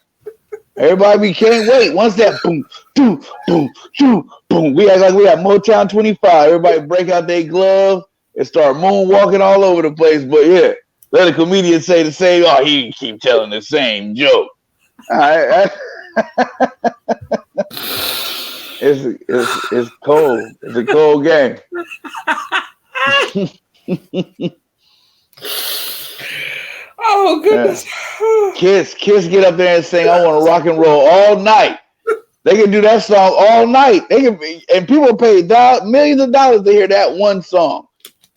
Everybody can't wait. Once that boom, boom, boom, boom, boom, we act like we got Motown 25. Everybody break out their gloves and start moonwalking all over the place. But yeah, let a comedian say the same. Oh, he keep telling the same joke. It's cold. It's a cold game. Oh goodness. Kids get up there and sing, I want to rock and roll all night. They can do that song all night. And people pay millions of dollars to hear that one song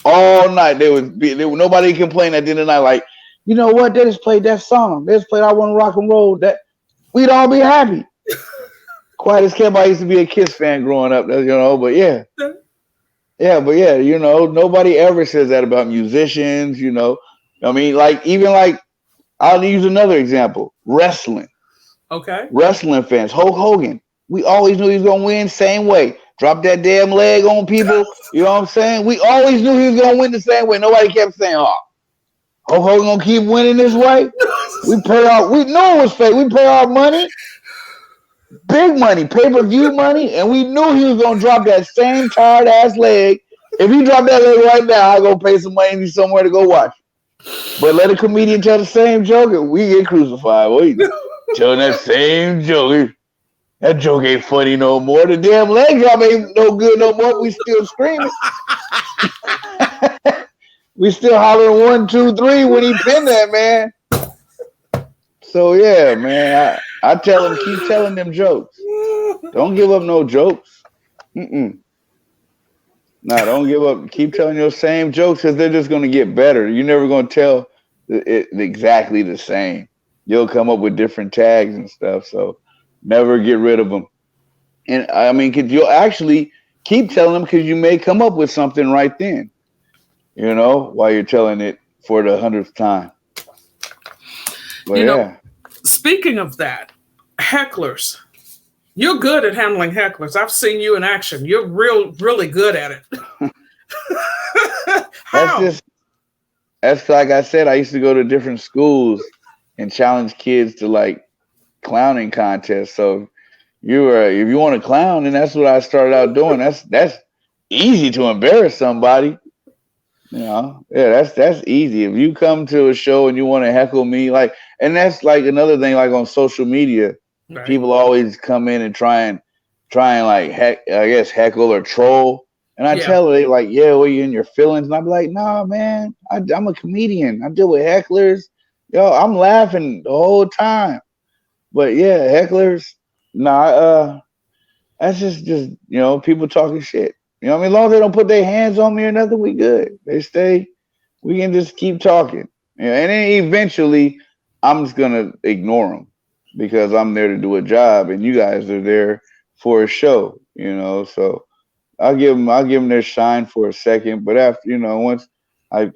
all night. Nobody complain at the end of the night like, you know what? They just played that song. They just played I want to rock and roll. That we'd all be happy. Quiet as kept. I used to be a Kiss fan growing up, but yeah, nobody ever says that about musicians. I mean, I'll use another example: wrestling. Okay. Wrestling fans, Hulk Hogan. We always knew he was gonna win same way. Drop that damn leg on people. You know what I'm saying? We always knew he was gonna win the same way. Nobody kept saying, "Oh, Hulk Hogan gonna keep winning this way." We knew it was fake. We pay our money. Big money, pay-per-view money, and we knew he was gonna drop that same tired ass leg. If he dropped that leg right now, I'll go pay some money somewhere to go watch. But let a comedian tell the same joke and we get crucified. We telling that same joke. That joke ain't funny no more. The damn leg drop ain't no good no more. We still screaming. We still hollering 1, 2, 3 when he pinned that man. So yeah, man, I tell him keep telling them jokes. Don't give up no jokes. Nah, don't give up. Keep telling your same jokes because they're just gonna get better. You're never gonna tell it exactly the same. You'll come up with different tags and stuff. So never get rid of them. And I mean, cause you'll actually keep telling them because you may come up with something right then. While you're telling it for the 100th time. But speaking of that, hecklers. You're good at handling hecklers. I've seen you in action. You're really good at it. How? That's like I said, I used to go to different schools and challenge kids to like clowning contests. So if you want to clown, then that's what I started out doing. That's easy to embarrass somebody. That's easy. If you come to a show and you want to heckle me, and that's like another thing, like on social media, right. People always come in and try and like heckle or troll. And I tell her, they like, yeah, well, you in your feelings. And I'm like, nah, man, I'm a comedian. I deal with hecklers. I'm laughing the whole time. But yeah, hecklers, nah, that's just people talking shit. As long as they don't put their hands on me or nothing, we good. They stay, we can just keep talking. And then eventually I'm just gonna ignore them because I'm there to do a job and you guys are there for a show, so I'll give them their shine for a second, but after, once I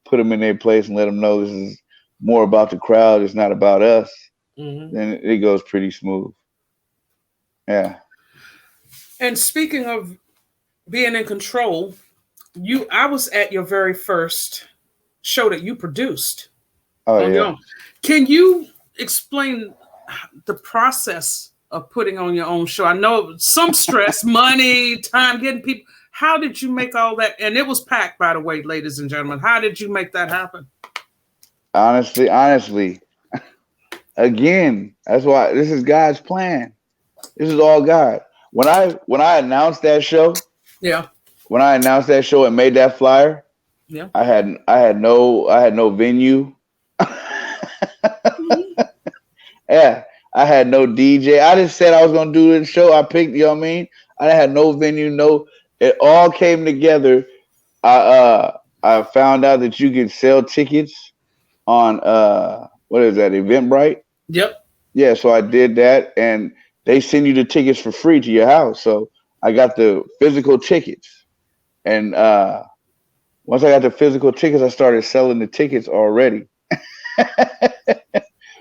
put them in their place and let them know this is more about the crowd, it's not about us, then it goes pretty smooth. Yeah. And speaking of being in control, I was at your very first show that you produced. Oh, yeah. Can you explain the process of putting on your own show? I know some stress, money, time, getting people. How did you make all that? And it was packed, by the way, ladies and gentlemen. How did you make that happen? Honestly, again, that's why this is God's plan. This is all God. When I announced that show, and made that flyer, I had no venue. Yeah, I had no DJ. I just said I was gonna do this show. I picked, I had no venue, it all came together. I found out that you could sell tickets on what is that, Eventbrite? Yep. Yeah, so I did that, and they send you the tickets for free to your house. So I got the physical tickets, and once I got the physical tickets, I started selling the tickets already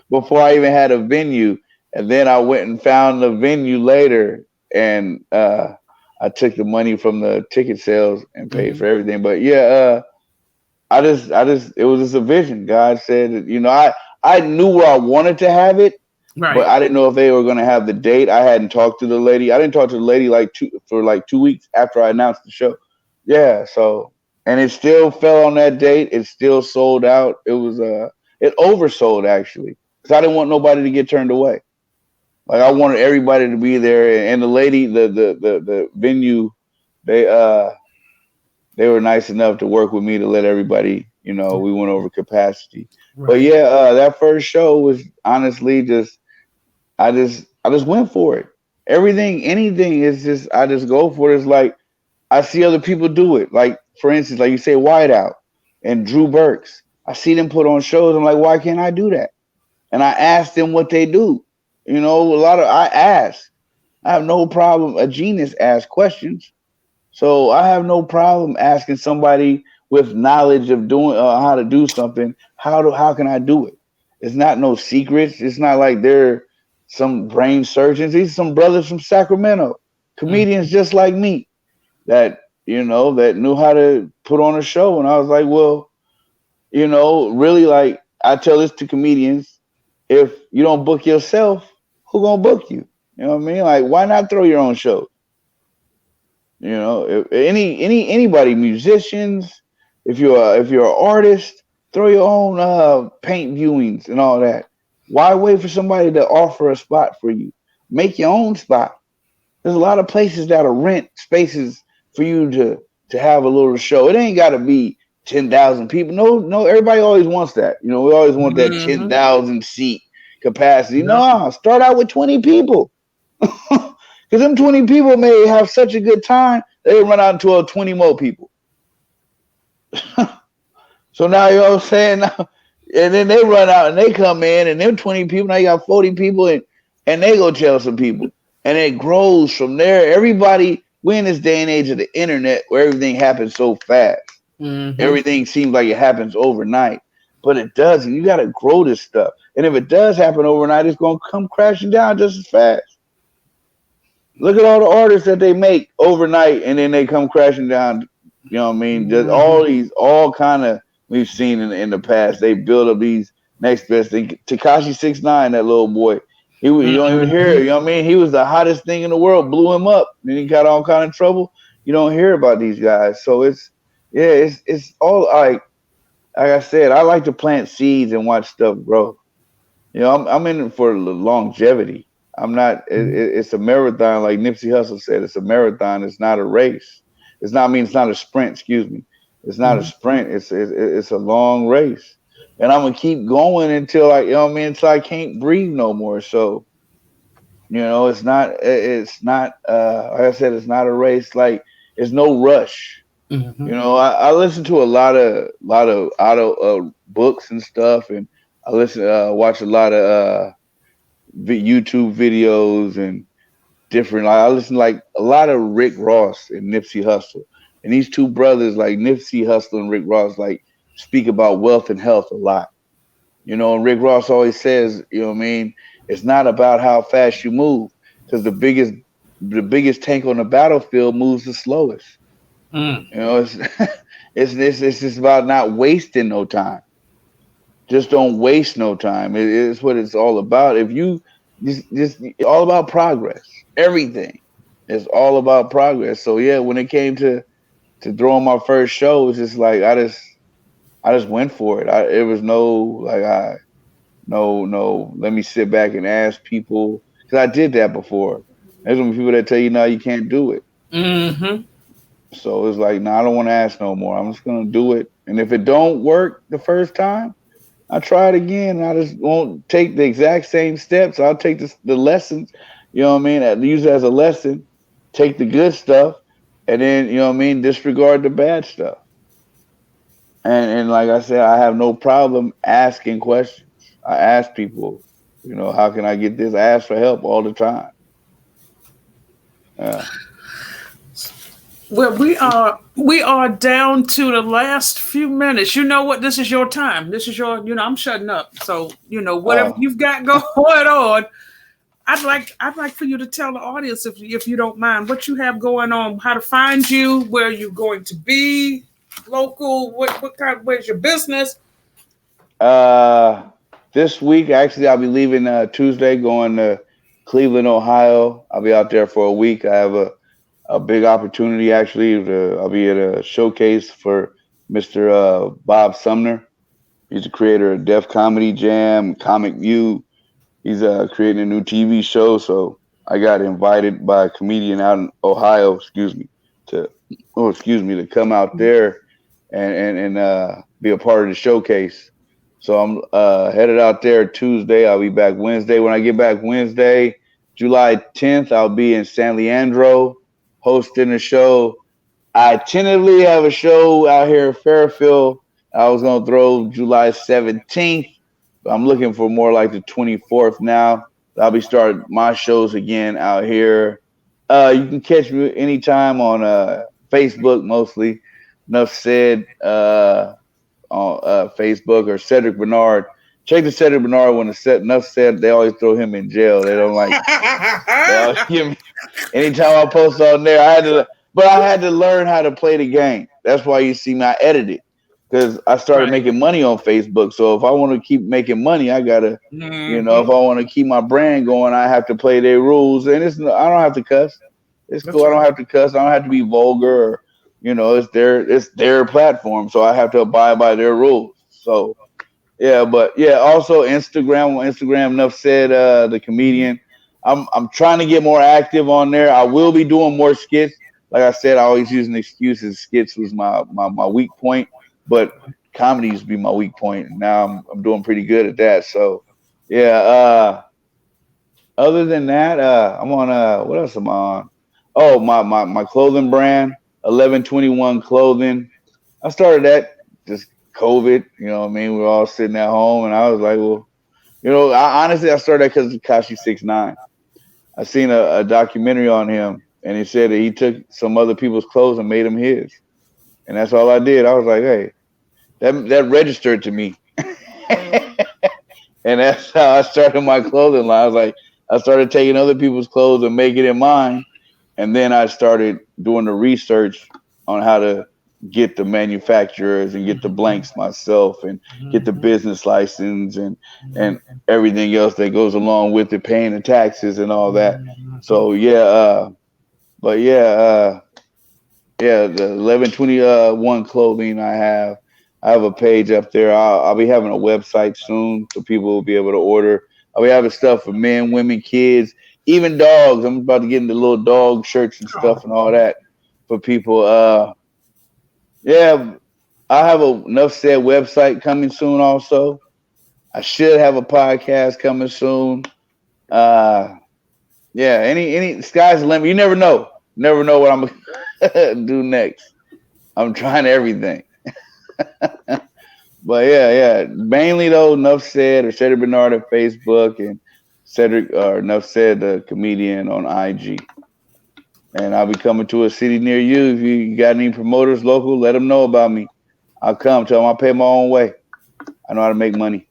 before I even had a venue. And then I went and found the venue later, and I took the money from the ticket sales and paid for everything. But yeah, I just it was just a vision. God said that, I knew where I wanted to have it, but Right. I didn't know if they were going to have the date. I hadn't talked to the lady. I didn't talk to the lady like 2 weeks after I announced the show. Yeah, so and it still fell on that date. It still sold out. It oversold actually because I didn't want nobody to get turned away. Like I wanted everybody to be there, and the lady, the venue, they uh they were nice enough to work with me to let everybody, we went over capacity. But Right. yeah, that first show was honestly just I just went for it. Everything, anything is just I just go for it. It's like I see other people do it. Like for instance, like you say, Whiteout and Drew Burks. I see them put on shows. I'm like, why can't I do that? And I ask them what they do. I ask. I have no problem. A genius asks questions. So I have no problem asking somebody with knowledge of doing how to do something. How can I do it? It's not no secrets. It's not like they're some brain surgeons. These are some brothers from Sacramento, Mm. comedians just like me that knew how to put on a show. And I was like, well, really, like I tell this to comedians: if you don't book yourself, who gonna book you? You know what I mean? Like, why not throw your own show? If anybody, musicians, if you're an artist, throw your own paint viewings and all that. Why wait for somebody to offer a spot for you? Make your own spot. There's a lot of places that'll rent spaces for you to have a little show. It ain't got to be 10,000 people. No, no. Everybody always wants that. We always want that Mm-hmm. 10,000 seat capacity. Yep. No, start out with 20 people. Because them 20 people may have such a good time, they run out into 20 more people. So now, you know what I'm saying? Now, and then they run out and they come in, and them 20 people, now you got 40 people, and they go tell some people. And it grows from there. Everybody, we're in this day and age of the internet where everything happens so fast. Mm-hmm. Everything seems like it happens overnight, but it doesn't. You got to grow this stuff. And if it does happen overnight, it's going to come crashing down just as fast. Look at all the artists that they make overnight, and then they come crashing down. You know what I mean? Just Mm-hmm. all kind of we've seen in the past. They build up these next best thing. Takashi 6ix9ine, that little boy. You don't even hear. Mm-hmm. You know what I mean? He was the hottest thing in the world. Blew him up. Then he got all kind of trouble. You don't hear about these guys. So it's all like I said. I like to plant seeds and watch stuff grow. I'm in it for the longevity. I'm not. It's a marathon, like Nipsey Hussle said. It's a marathon. It's not a race. It's not. I mean, it's not a sprint. Excuse me. It's not a Mm-hmm. sprint. It's a long race, and I'm gonna keep going until I until I can't breathe no more. So it's not. Like I said, it's not a race. Like it's no rush. Mm-hmm. I listen to a lot of auto books and stuff, and watch a lot of YouTube videos and different. Like, I listen like a lot of Rick Ross and Nipsey Hussle, and these two brothers like Nipsey Hussle and Rick Ross like speak about wealth and health a lot. And Rick Ross always says, what I mean, it's not about how fast you move, because the biggest tank on the battlefield moves the slowest. Mm. It's it's just about not wasting no time. Just don't waste no time. It's what it's all about. If you just all about progress. Everything is all about progress. So yeah, when it came to throwing my first show, it's just like I just went for it. It was no like I no. Let me sit back and ask people, because I did that before. There's gonna be people that tell you no, you can't do it. Mm-hmm. So it's like, no, I don't want to ask no more. I'm just gonna do it. And if it don't work the first time, I try it again. I just won't take the exact same steps. I'll take the lessons, you know what I mean? Use it as a lesson, take the good stuff, and then, you know what I mean, disregard the bad stuff. And like I said, I have no problem asking questions. I ask people, how can I get this? I ask for help all the time. Yeah. Well, we are down to the last few minutes. You know what? This is your time. This is your. I'm shutting up. So whatever Uh, you've got going on, I'd like for you to tell the audience, if you don't mind, what you have going on, how to find you, where you're going to be, local, what kind, where's your business? uh, this week, actually, I'll be leaving Tuesday, going to Cleveland, Ohio. I'll be out there for a week. I have a big opportunity, actually. I'll be at a showcase for Mr. Bob Sumner. He's the creator of Def Comedy Jam, Comic View. He's creating a new TV show, so I got invited by a comedian out in Ohio, to to come out there and be a part of the showcase. So I'm headed out there Tuesday. I'll be back Wednesday. When I get back Wednesday, July 10th, I'll be in San Leandro hosting a show. I tentatively have a show out here in Fairfield. I was gonna throw July 17th, but I'm looking for more like the 24th now. I'll be starting my shows again out here. You can catch me anytime on Facebook, mostly. Enough said on Facebook, or Cedrick Bernard. Check the Cedrick Bernard when Enough said. They always throw him in jail. They don't like. They always give me. Anytime I post on there, I had to learn how to play the game. That's why you see me. I edit it because I started making money on Facebook. So if I want to keep making money, I gotta, if I want to keep my brand going, I have to play their rules. And I don't have to cuss. It's cool. I don't have to cuss. I don't have to be vulgar. Or, it's their platform, so I have to abide by their rules. So yeah, but yeah, also Instagram. Enough said, the comedian. I'm trying to get more active on there. I will be doing more skits. Like I said, I always use an excuse. Skits was my weak point, but comedy used to be my weak point. And now I'm doing pretty good at that. So yeah. Other than that, I'm on what else am I on? Oh, my clothing brand, 1121 Clothing. I started that just COVID. You know what I mean? We were all sitting at home, and I was like, well, honestly, I started that because of Tekashi 6ix9ine. I seen a documentary on him, and he said that he took some other people's clothes and made them his, and that's all I did. I was like, hey, that registered to me, and that's how I started my clothing line. I was like, I started taking other people's clothes and making it mine, and then I started doing the research on how to get the manufacturers and get the blanks myself and get the business license and everything else that goes along with it, paying the taxes and all that. So yeah, but yeah, the 1121 Clothing. I have a page up there. I'll be having a website soon, so people will be able to order. I'll be having stuff for men, women, kids, even dogs. I'm about to get into little dog shirts and stuff and all that for people. Yeah, I have a Enough Said website coming soon. Also, I should have a podcast coming soon. Yeah, any sky's the limit. You never know. Never know what I'm gonna do next. I'm trying everything. But yeah. Mainly though, Enough Said or Cedrick Bernard at Facebook, and Cedrick or Enough Said the comedian on IG. And I'll be coming to a city near you. If you got any promoters local, let them know about me. I'll come. Tell them I'll pay my own way. I know how to make money.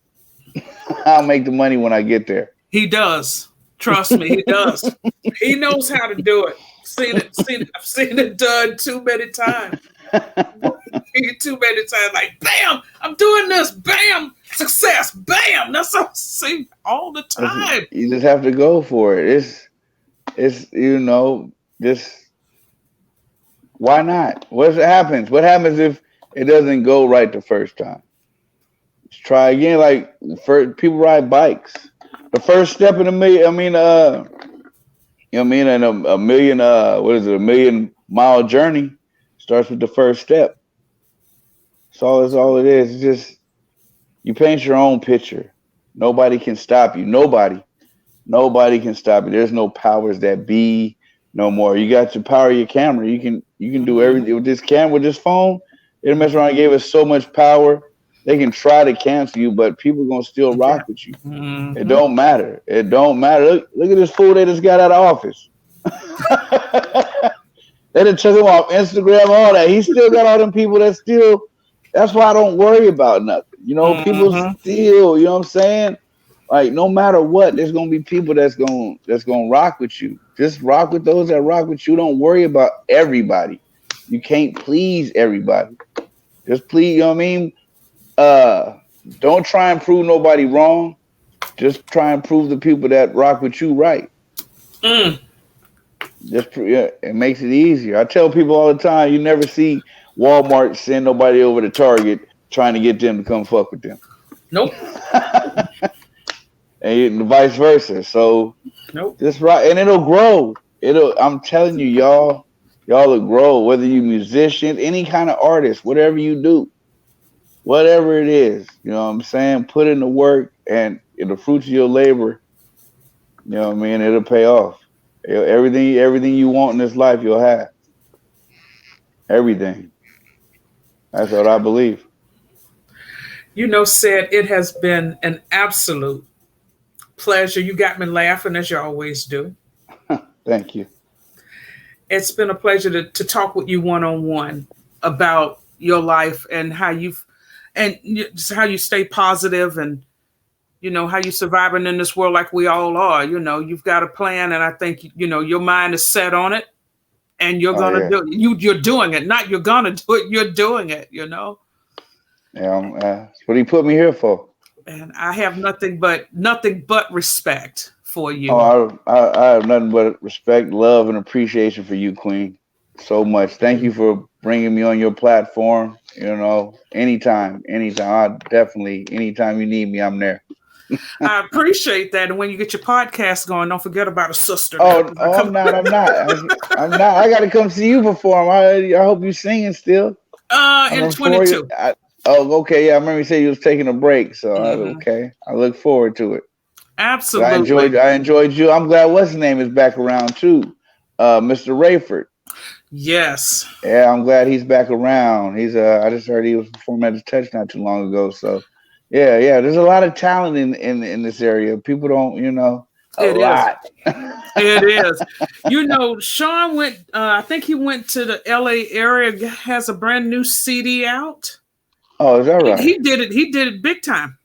I'll make the money when I get there. He does. Trust me, he does. He knows how to do it. I've seen it done too many times. Too many times, like, bam, I'm doing this, bam, success, bam. That's what I see all the time. You just have to go for it. It's just why not? What happens? What happens if it doesn't go right the first time? Just try again. Like people ride bikes. The first step in a million. And a million. What is it? A 1,000,000-mile journey starts with the first step. That's all it is. It's just you paint your own picture. Nobody can stop you. Nobody can stop you. There's no powers that be no more. You got your power of your camera. You can do everything with this camera, with this phone. They mess around and gave us so much power. They can try to cancel you, but people gonna still rock with you. Mm-hmm. It don't matter. Look at this fool they just got out of office. They done took him off Instagram, all that. He still got all them people that still. That's why I don't worry about nothing. People still. You know what I'm saying? Like no matter what, there's gonna be people that's gonna rock with you. Just rock with those that rock with you. Don't worry about everybody. You can't please everybody. Just please. You know what I mean? Don't try and prove nobody wrong. Just try and prove the people that rock with you right. Mm. Yeah, it makes it easier. I tell people all the time, you never see Walmart send nobody over to Target trying to get them to come fuck with them. Nope. And vice versa. So Nope. just right, and it'll grow. I'm telling you, y'all will grow. Whether you musician, any kind of artist, whatever you do, whatever it is, you know what I'm saying. Put in the work, and in the fruits of your labor, you know what I mean. It'll pay off. Everything you want in this life, you'll have everything. That's what I believe. Said it has been an absolute pleasure. You got me laughing as you always do. Thank you. It's been a pleasure to talk with you one on one about your life and how just how you stay positive and how you surviving in this world like we all are. You've got a plan, and I think your mind is set on it, and you're Oh gonna yeah. do it. You're doing it. Not you're gonna do it. You're doing it. Yeah. That's what he put me here for. And I have nothing but respect for you. Oh, I have nothing but respect, love, and appreciation for you, Queen. So much. Thank you for bringing me on your platform. Anytime. I definitely, anytime you need me, I'm there. I appreciate that. And when you get your podcast going, don't forget about a sister. I'm not. I'm not. I got to come see you perform. I hope you singing still. In 22. Okay. Yeah, I remember you said you was taking a break. So, okay. I look forward to it. Absolutely. I enjoyed you. I'm glad what's his name is back around too. Mr. Rayford. Yes. Yeah, I'm glad he's back around. I just heard he was performing at the Touch not too long ago. So yeah. There's a lot of talent in this area. People don't, a it lot. It is. Sean went I think he went to the LA area, has a brand new CD out. Oh, is that right? He did it big time.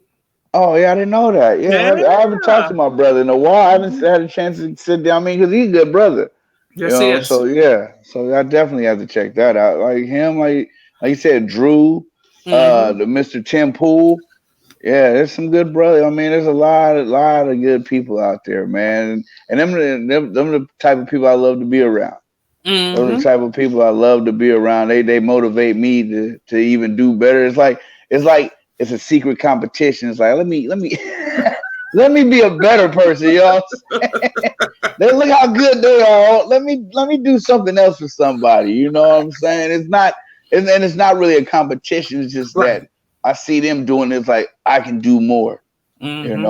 Oh yeah, I didn't know that. Yeah. I haven't talked to my brother in a while. I haven't had a chance to sit down. I mean, because he's a good brother. Yes, he is. So yeah, so I definitely have to check that out. Like him, like you said, Drew, the Mr. Tim Pool. Yeah, there's some good brothers. I mean, there's a lot of good people out there, man. And them the type of people I love to be around. Those are the type of people I love to be around. They motivate me to even do better. It's a secret competition. It's like let me let me be a better person, y'all. They look how good they are. Let me do something else for somebody. You know what I'm saying? It's not really a competition. It's just that I see them doing it. It's like I can do more. And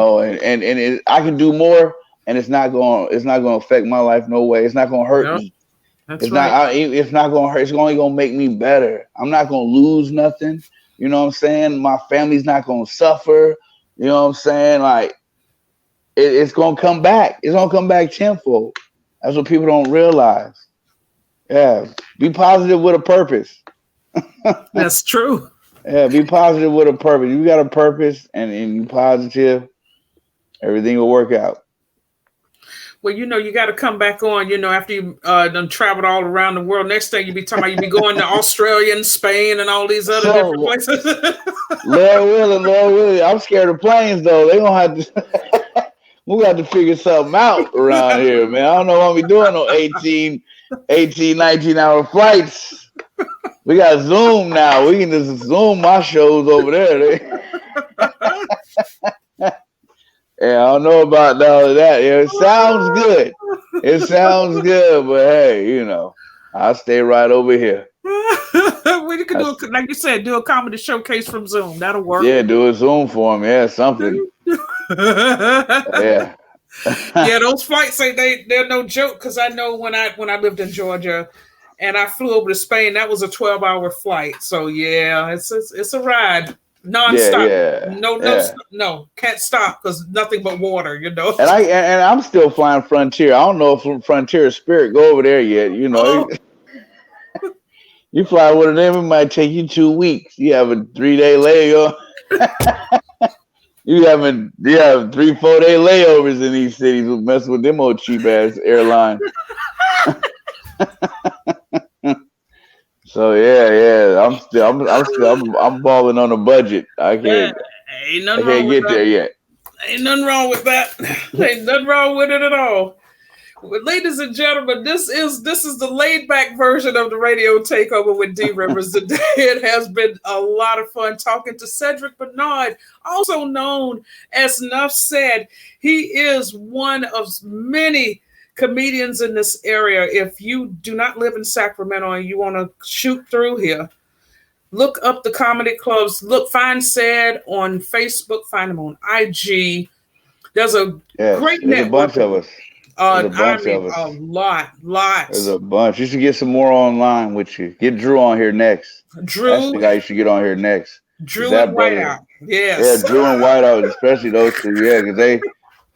I can do more, and it's not going to affect my life no way. It's not going to hurt me. It's not going to hurt. It's only going to make me better. I'm not going to lose nothing. You know what I'm saying? My family's not going to suffer. You know what I'm saying? Like it's going to come back. It's going to come back tenfold. That's what people don't realize. Yeah, be positive with a purpose. That's true. Yeah, be positive with a purpose. You got a purpose, and you're positive, everything will work out. Well, you got to come back on, after you done traveled all around the world. Next thing you be talking about, you be going to Australia and Spain and all these other different places. Lord willing. I'm scared of planes, though. They gonna have to. We got to figure something out around here, man. I don't know what we doing on 18, 19-hour flights. We got Zoom now. We can just Zoom my shows over there. Yeah, I don't know about all of that. Yeah, it sounds good. But hey, I'll stay right over here. Well, you can like you said, do a comedy showcase from Zoom. That'll work. Yeah, do a Zoom for me. Yeah, something. Yeah. Yeah, those flights they're no joke, because I know when I lived in Georgia and I flew over to Spain, that was a 12-hour flight. So yeah, it's a ride. Non-stop. Yeah. No, can't stop because nothing but water, And I'm still flying Frontier. I don't know if Frontier or Spirit go over there yet. You fly one of them, it might take you 2 weeks. You have a 3-day layover. You have 3-4 day layovers in these cities. Mess with them old cheap ass airlines. So yeah, I'm balling on a budget. I can't. Ain't I nothing wrong can't with get that. there yet. Ain't nothing wrong with that. Ain't nothing wrong with it at all. Well, ladies and gentlemen, this is the laid back version of the radio takeover with D Rivers today. It has been a lot of fun talking to Cedrick Bernard, also known as NUF CED. He is one of many comedians in this area. If you do not live in Sacramento and you want to shoot through here, look up the comedy clubs. Find CED on Facebook, find him on IG. There's a Yes, great there's a network. bunch of us. There's a I bunch mean, of us. a lot, There's lots. a bunch. You should get some more online with you. Get Drew on here next. That's the Drew, guy you should get on here next. Is Drew and that brother? Whiteout. Yeah, Yes, Drew and Whiteout, especially those two. Yeah, because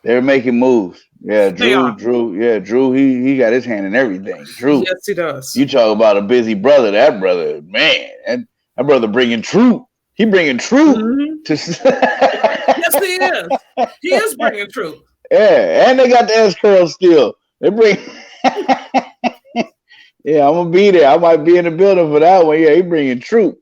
they're making moves. Yeah, they are. Drew. Yeah, Drew. He got his hand in everything. Drew. Yes, he does. You talk about a busy brother. That brother, man, and that brother bringing truth. He bringing truth Mm-hmm. to. Yes, he is. He is bringing truth. Yeah, and they got the S curl still. They bring. Yeah, I'm gonna be there. I might be in the building for that one. Yeah, he bringing truth.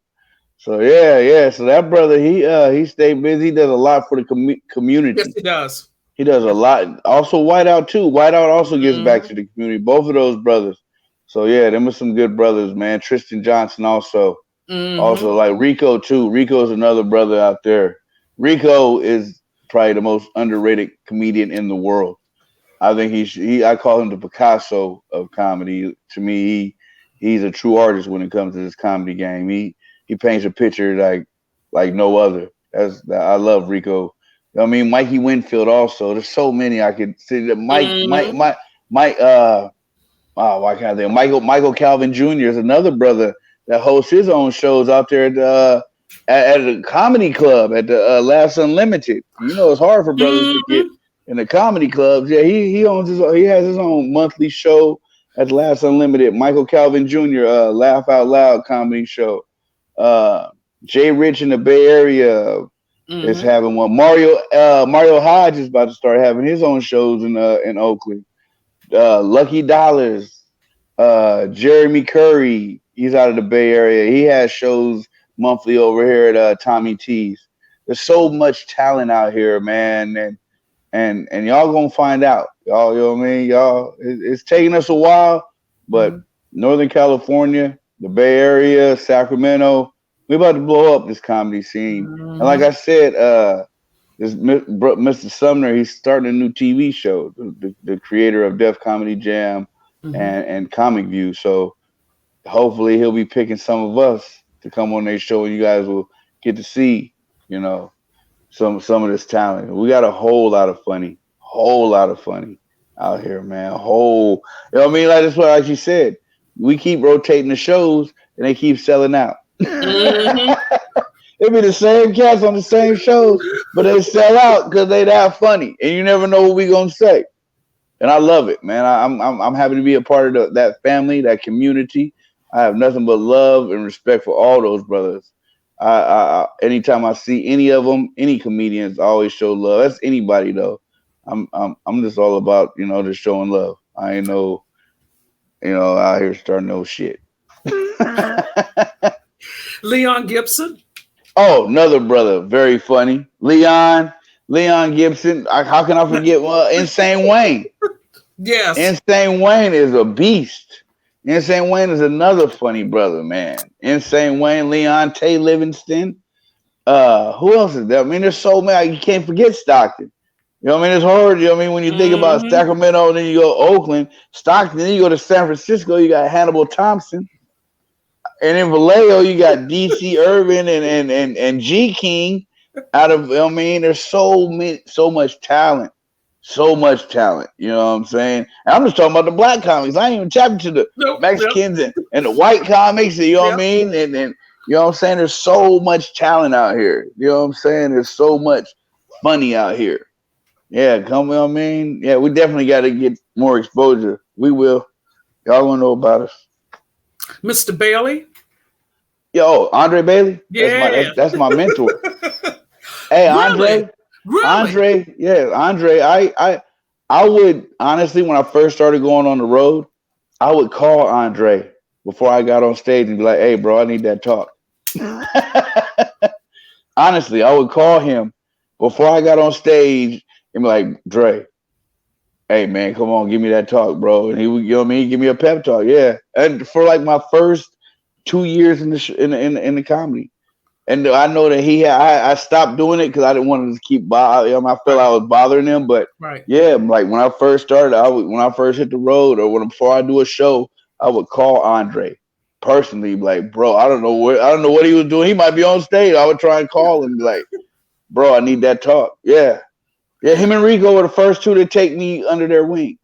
So yeah. So that brother, he stayed busy. He does a lot for the Yes, community. he does. He does a lot. Also, Whiteout too. Whiteout also gives back Mm-hmm. to the community. Both of those brothers. So yeah, them are some good brothers, man. Tristan Johnson also. Mm-hmm. Also like Rico too. Rico's another brother out there. Rico is probably the most underrated comedian in the world. I think I call him the Picasso of comedy. To me, he's a true artist when it comes to this comedy game. He paints a picture like no other. I love Rico. I mean, Mikey Winfield also. There's so many I could see. That Mm-hmm. Mike. Why can't I think? Michael Calvin Jr. is another brother that hosts his own shows out there at the comedy club at the Laughs Unlimited. You know, it's hard for brothers to get Mm-hmm. in the comedy clubs. Yeah, he has his own monthly show at Laughs Unlimited. Michael Calvin Jr. Laugh Out Loud comedy show. Uh, Jay Rich in the Bay Area is Mm-hmm. having one. Mario Hodge is about to start having his own shows in Oakland. Lucky Dollars, Jeremy Curry, he's out of the Bay Area. He has shows monthly over here at Tommy T's. There's so much talent out here, man, and y'all gonna find out. Y'all, you know what I mean? Y'all, it's taking us a while, but Mm-hmm. Northern California, the Bay Area, Sacramento, we about to blow up this comedy scene. And like I said, this Mr. Sumner, he's starting a new TV show, the creator of Def Comedy Jam Mm-hmm. and Comic View. So hopefully he'll be picking some of us to come on their show, and you guys will get to see, you know, some of this talent. We got a whole lot of funny out here, man. You know what I mean? Like that's what, like you said, we keep rotating the shows, and they keep selling out. Mm-hmm. It be the same cats on the same shows, but they sell out because they that funny, and you never know what we gonna say. And I love it, man. I'm happy to be a part of that family, that community. I have nothing but love and respect for all those brothers. Anytime I see any of them, any comedians, I always show love. That's anybody though. I'm just all about just showing love. I ain't no out here starting no shit. Leon Gibson. Oh, another brother, very funny. Leon Gibson. How can I forget? Well, Insane Wayne. Yes. Insane Wayne is a beast. Insane Wayne is another funny brother, man. Insane Wayne, Leon Tay Livingston. Who else is there? I mean, there's so many. You can't forget Stockton. You know what I mean? It's hard. You know what I mean? When you think about Mm-hmm. Sacramento, then you go Oakland, Stockton, then you go to San Francisco, you got Hannibal Thompson. And in Vallejo, you got DC Irvin and G King out of, I mean, there's so much talent. So much talent. You know what I'm saying? And I'm just talking about the black comics. I ain't even tapping to the Nope. Mexicans and the white comics, you know what I mean? And you know what I'm saying? There's so much talent out here. You know what I'm saying? There's so much funny out here. Yeah, come on, I mean. Yeah, we definitely got to get more exposure. We will. Y'all want to know about us. Mr. Bailey. Yo, Andre Bailey. Yeah. That's my mentor. Hey, Really? Andre, yeah, Andre. I would honestly, when I first started going on the road, I would call Andre before I got on stage and be like, "Hey, bro, I need that talk." Honestly, I would call him before I got on stage and be like, Dre, hey man, come on, give me that talk, bro. And he would, you know what I mean, give me a pep talk, yeah. And for like my first 2 years in the in the comedy, and I know that I stopped doing it because I didn't want to keep I felt I Right. was bothering him, but Right. yeah, like when I first started, when I first hit the road or before I do a show, I would call Andre personally, like, bro, I don't know what he was doing. He might be on stage. I would try and call him, be like, bro, I need that talk. Yeah, yeah. Him and Rico were the first two to take me under their wing.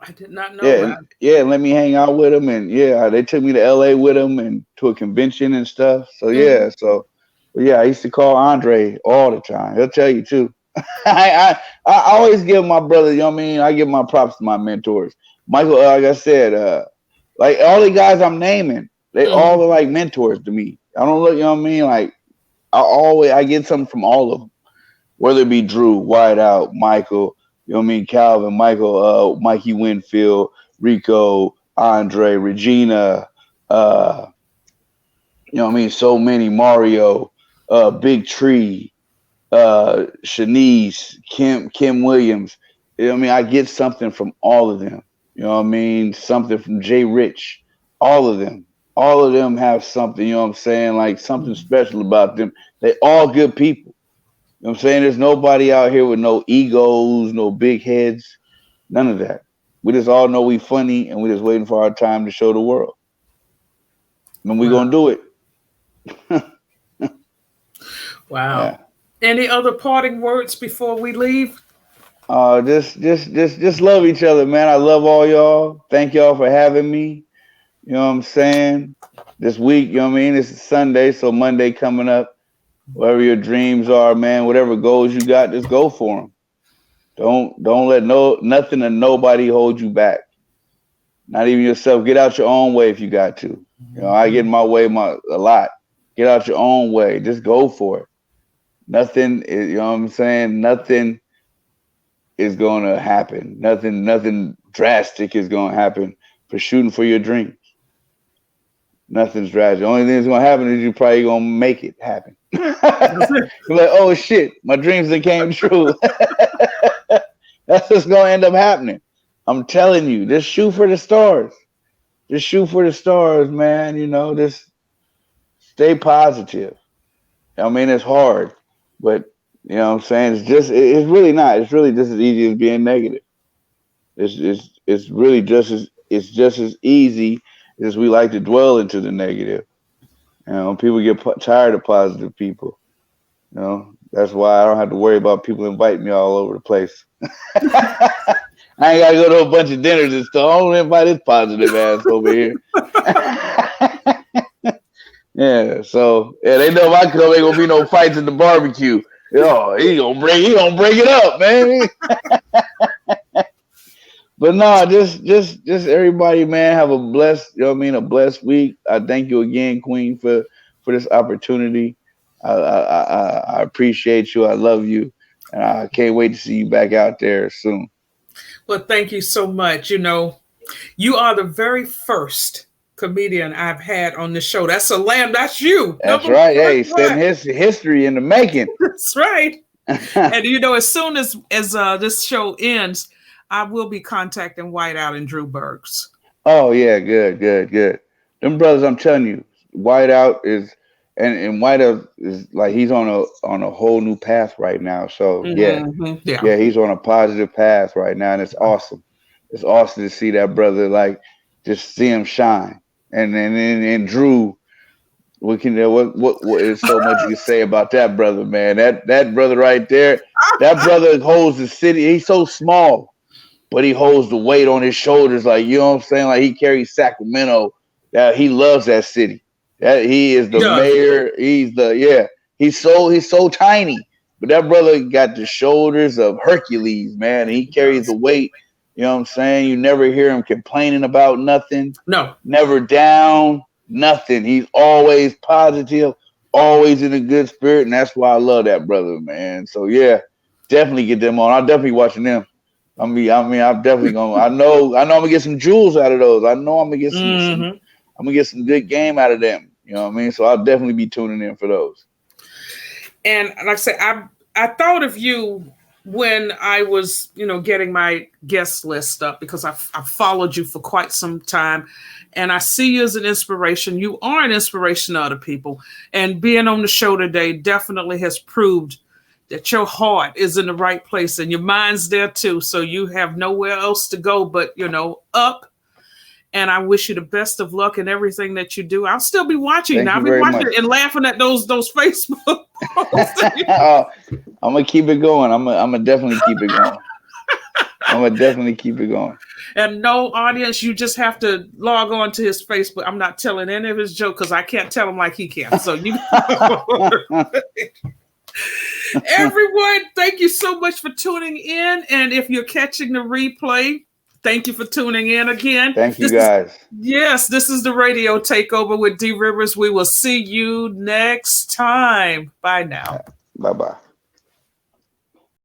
I did not know Yeah, that. yeah, let me hang out with him, and yeah, they took me to LA with him and to a convention and stuff. So Mm-hmm. yeah, but yeah, I used to call Andre all the time. He'll tell you too. I always give my brother, you know what I mean. I give my props to my mentors. Michael, like I said, like all the guys I'm naming, they Mm-hmm. all are like mentors to me. I don't look, you know what I mean. Like I get something from all of them, whether it be Drew, Whiteout, Michael, you know what I mean, Calvin, Michael, Mikey Winfield, Rico, Andre, Regina, uh, you know what I mean, so many, Mario, Big Tree, Shanice, Kim Williams. You know what I mean, I get something from all of them. You know what I mean, something from Jay Rich, all of them. All of them have something, you know what I'm saying, like something special about them. They all good people. You know what I'm saying? There's nobody out here with no egos, no big heads, none of that. We just all know we funny and we just waiting for our time to show the world. And we Wow. gonna do it. Wow. Yeah. Any other parting words before we leave? Just love each other, man. I love all y'all. Thank y'all for having me. You know what I'm saying? This week, you know what I mean? It's Sunday, so Monday coming up. Whatever your dreams are, man, whatever goals you got, just go for them. Don't let nothing or nobody hold you back. Not even yourself. Get out your own way if you got to. You know, I get in my way a lot. Get out your own way. Just go for it. Nothing is, you know what I'm saying? Nothing is going to happen. Nothing drastic is going to happen for shooting for your dreams. Nothing's drastic. The only thing that's going to happen is you probably going to make it happen. You're That's it. like, oh shit, my dreams that came true. That's what's going to end up happening. I'm telling you, just shoot for the stars. Just shoot for the stars, man. You know, just stay positive. I mean, it's hard, but you know what I'm saying? It's really not. It's really just as easy as being negative. It's really just as easy as we like to dwell into the negative. You know, people get tired of positive people. You know, that's why I don't have to worry about people inviting me all over the place. I ain't gotta go to a bunch of dinners and stuff. I don't invite this positive ass over here. Yeah, so yeah, they know if I come, ain't gonna be no fights at the barbecue. Oh, he gonna bring it up, man. But no, just everybody, man, have a blessed, you know what I mean, a blessed week. I thank you again, Queen, for this opportunity. I appreciate you. I love you, and I can't wait to see you back out there soon. Well, thank you so much. You know, you are the very first comedian I've had on the show. That's a lamb. That's you. That's Number right. first Hey, setting one. his history in the making. That's right. And you know, as soon as this show ends, I will be contacting Whiteout and Drew Bergs. Oh yeah, good. Them brothers, I'm telling you, Whiteout is and Whiteout is like he's on a whole new path right now. So Mm-hmm. Yeah. yeah, he's on a positive path right now, and it's awesome. It's awesome to see that brother like just see him shine. And Drew, what is so much you can say about that brother, man? That brother right there, that brother holds the city. He's so small, but he holds the weight on his shoulders, like you know what I'm saying. Like he carries Sacramento. That he loves that city. That he is He the does. mayor. He's the yeah. He's so tiny, but that brother got the shoulders of Hercules, man. And he He carries does. the weight. You know what I'm saying. You never hear him complaining about nothing. No. Never down. Nothing. He's always positive. Always in a good spirit, and that's why I love that brother, man. So yeah, definitely get them on. I'm definitely watching them. I'm definitely gonna. I know I'm gonna get some jewels out of those. I know I'm gonna get some. Mm-hmm. I'm gonna get some good game out of them. You know what I mean? So I'll definitely be tuning in for those. And like I say, I thought of you when I was, getting my guest list up, because I followed you for quite some time, and I see you as an inspiration. You are an inspiration to other people, and being on the show today definitely has proved that your heart is in the right place and your mind's there too. So you have nowhere else to go but, up. And I wish you the best of luck in everything that you do. I'll still be watching. Thank I'll you be very watching much. and laughing at those Facebook posts. I'm gonna keep it going. I'm gonna definitely keep it going. I'm gonna definitely keep it going. And no, audience, you just have to log on to his Facebook. I'm not telling any of his jokes because I can't tell him like he can. So you everyone, thank you so much for tuning in. And if you're catching the replay, thank you for tuning in again. Thank you, guys. This is the Radio Takeover with D Rivers. We will see you next time. Bye now. Bye-bye.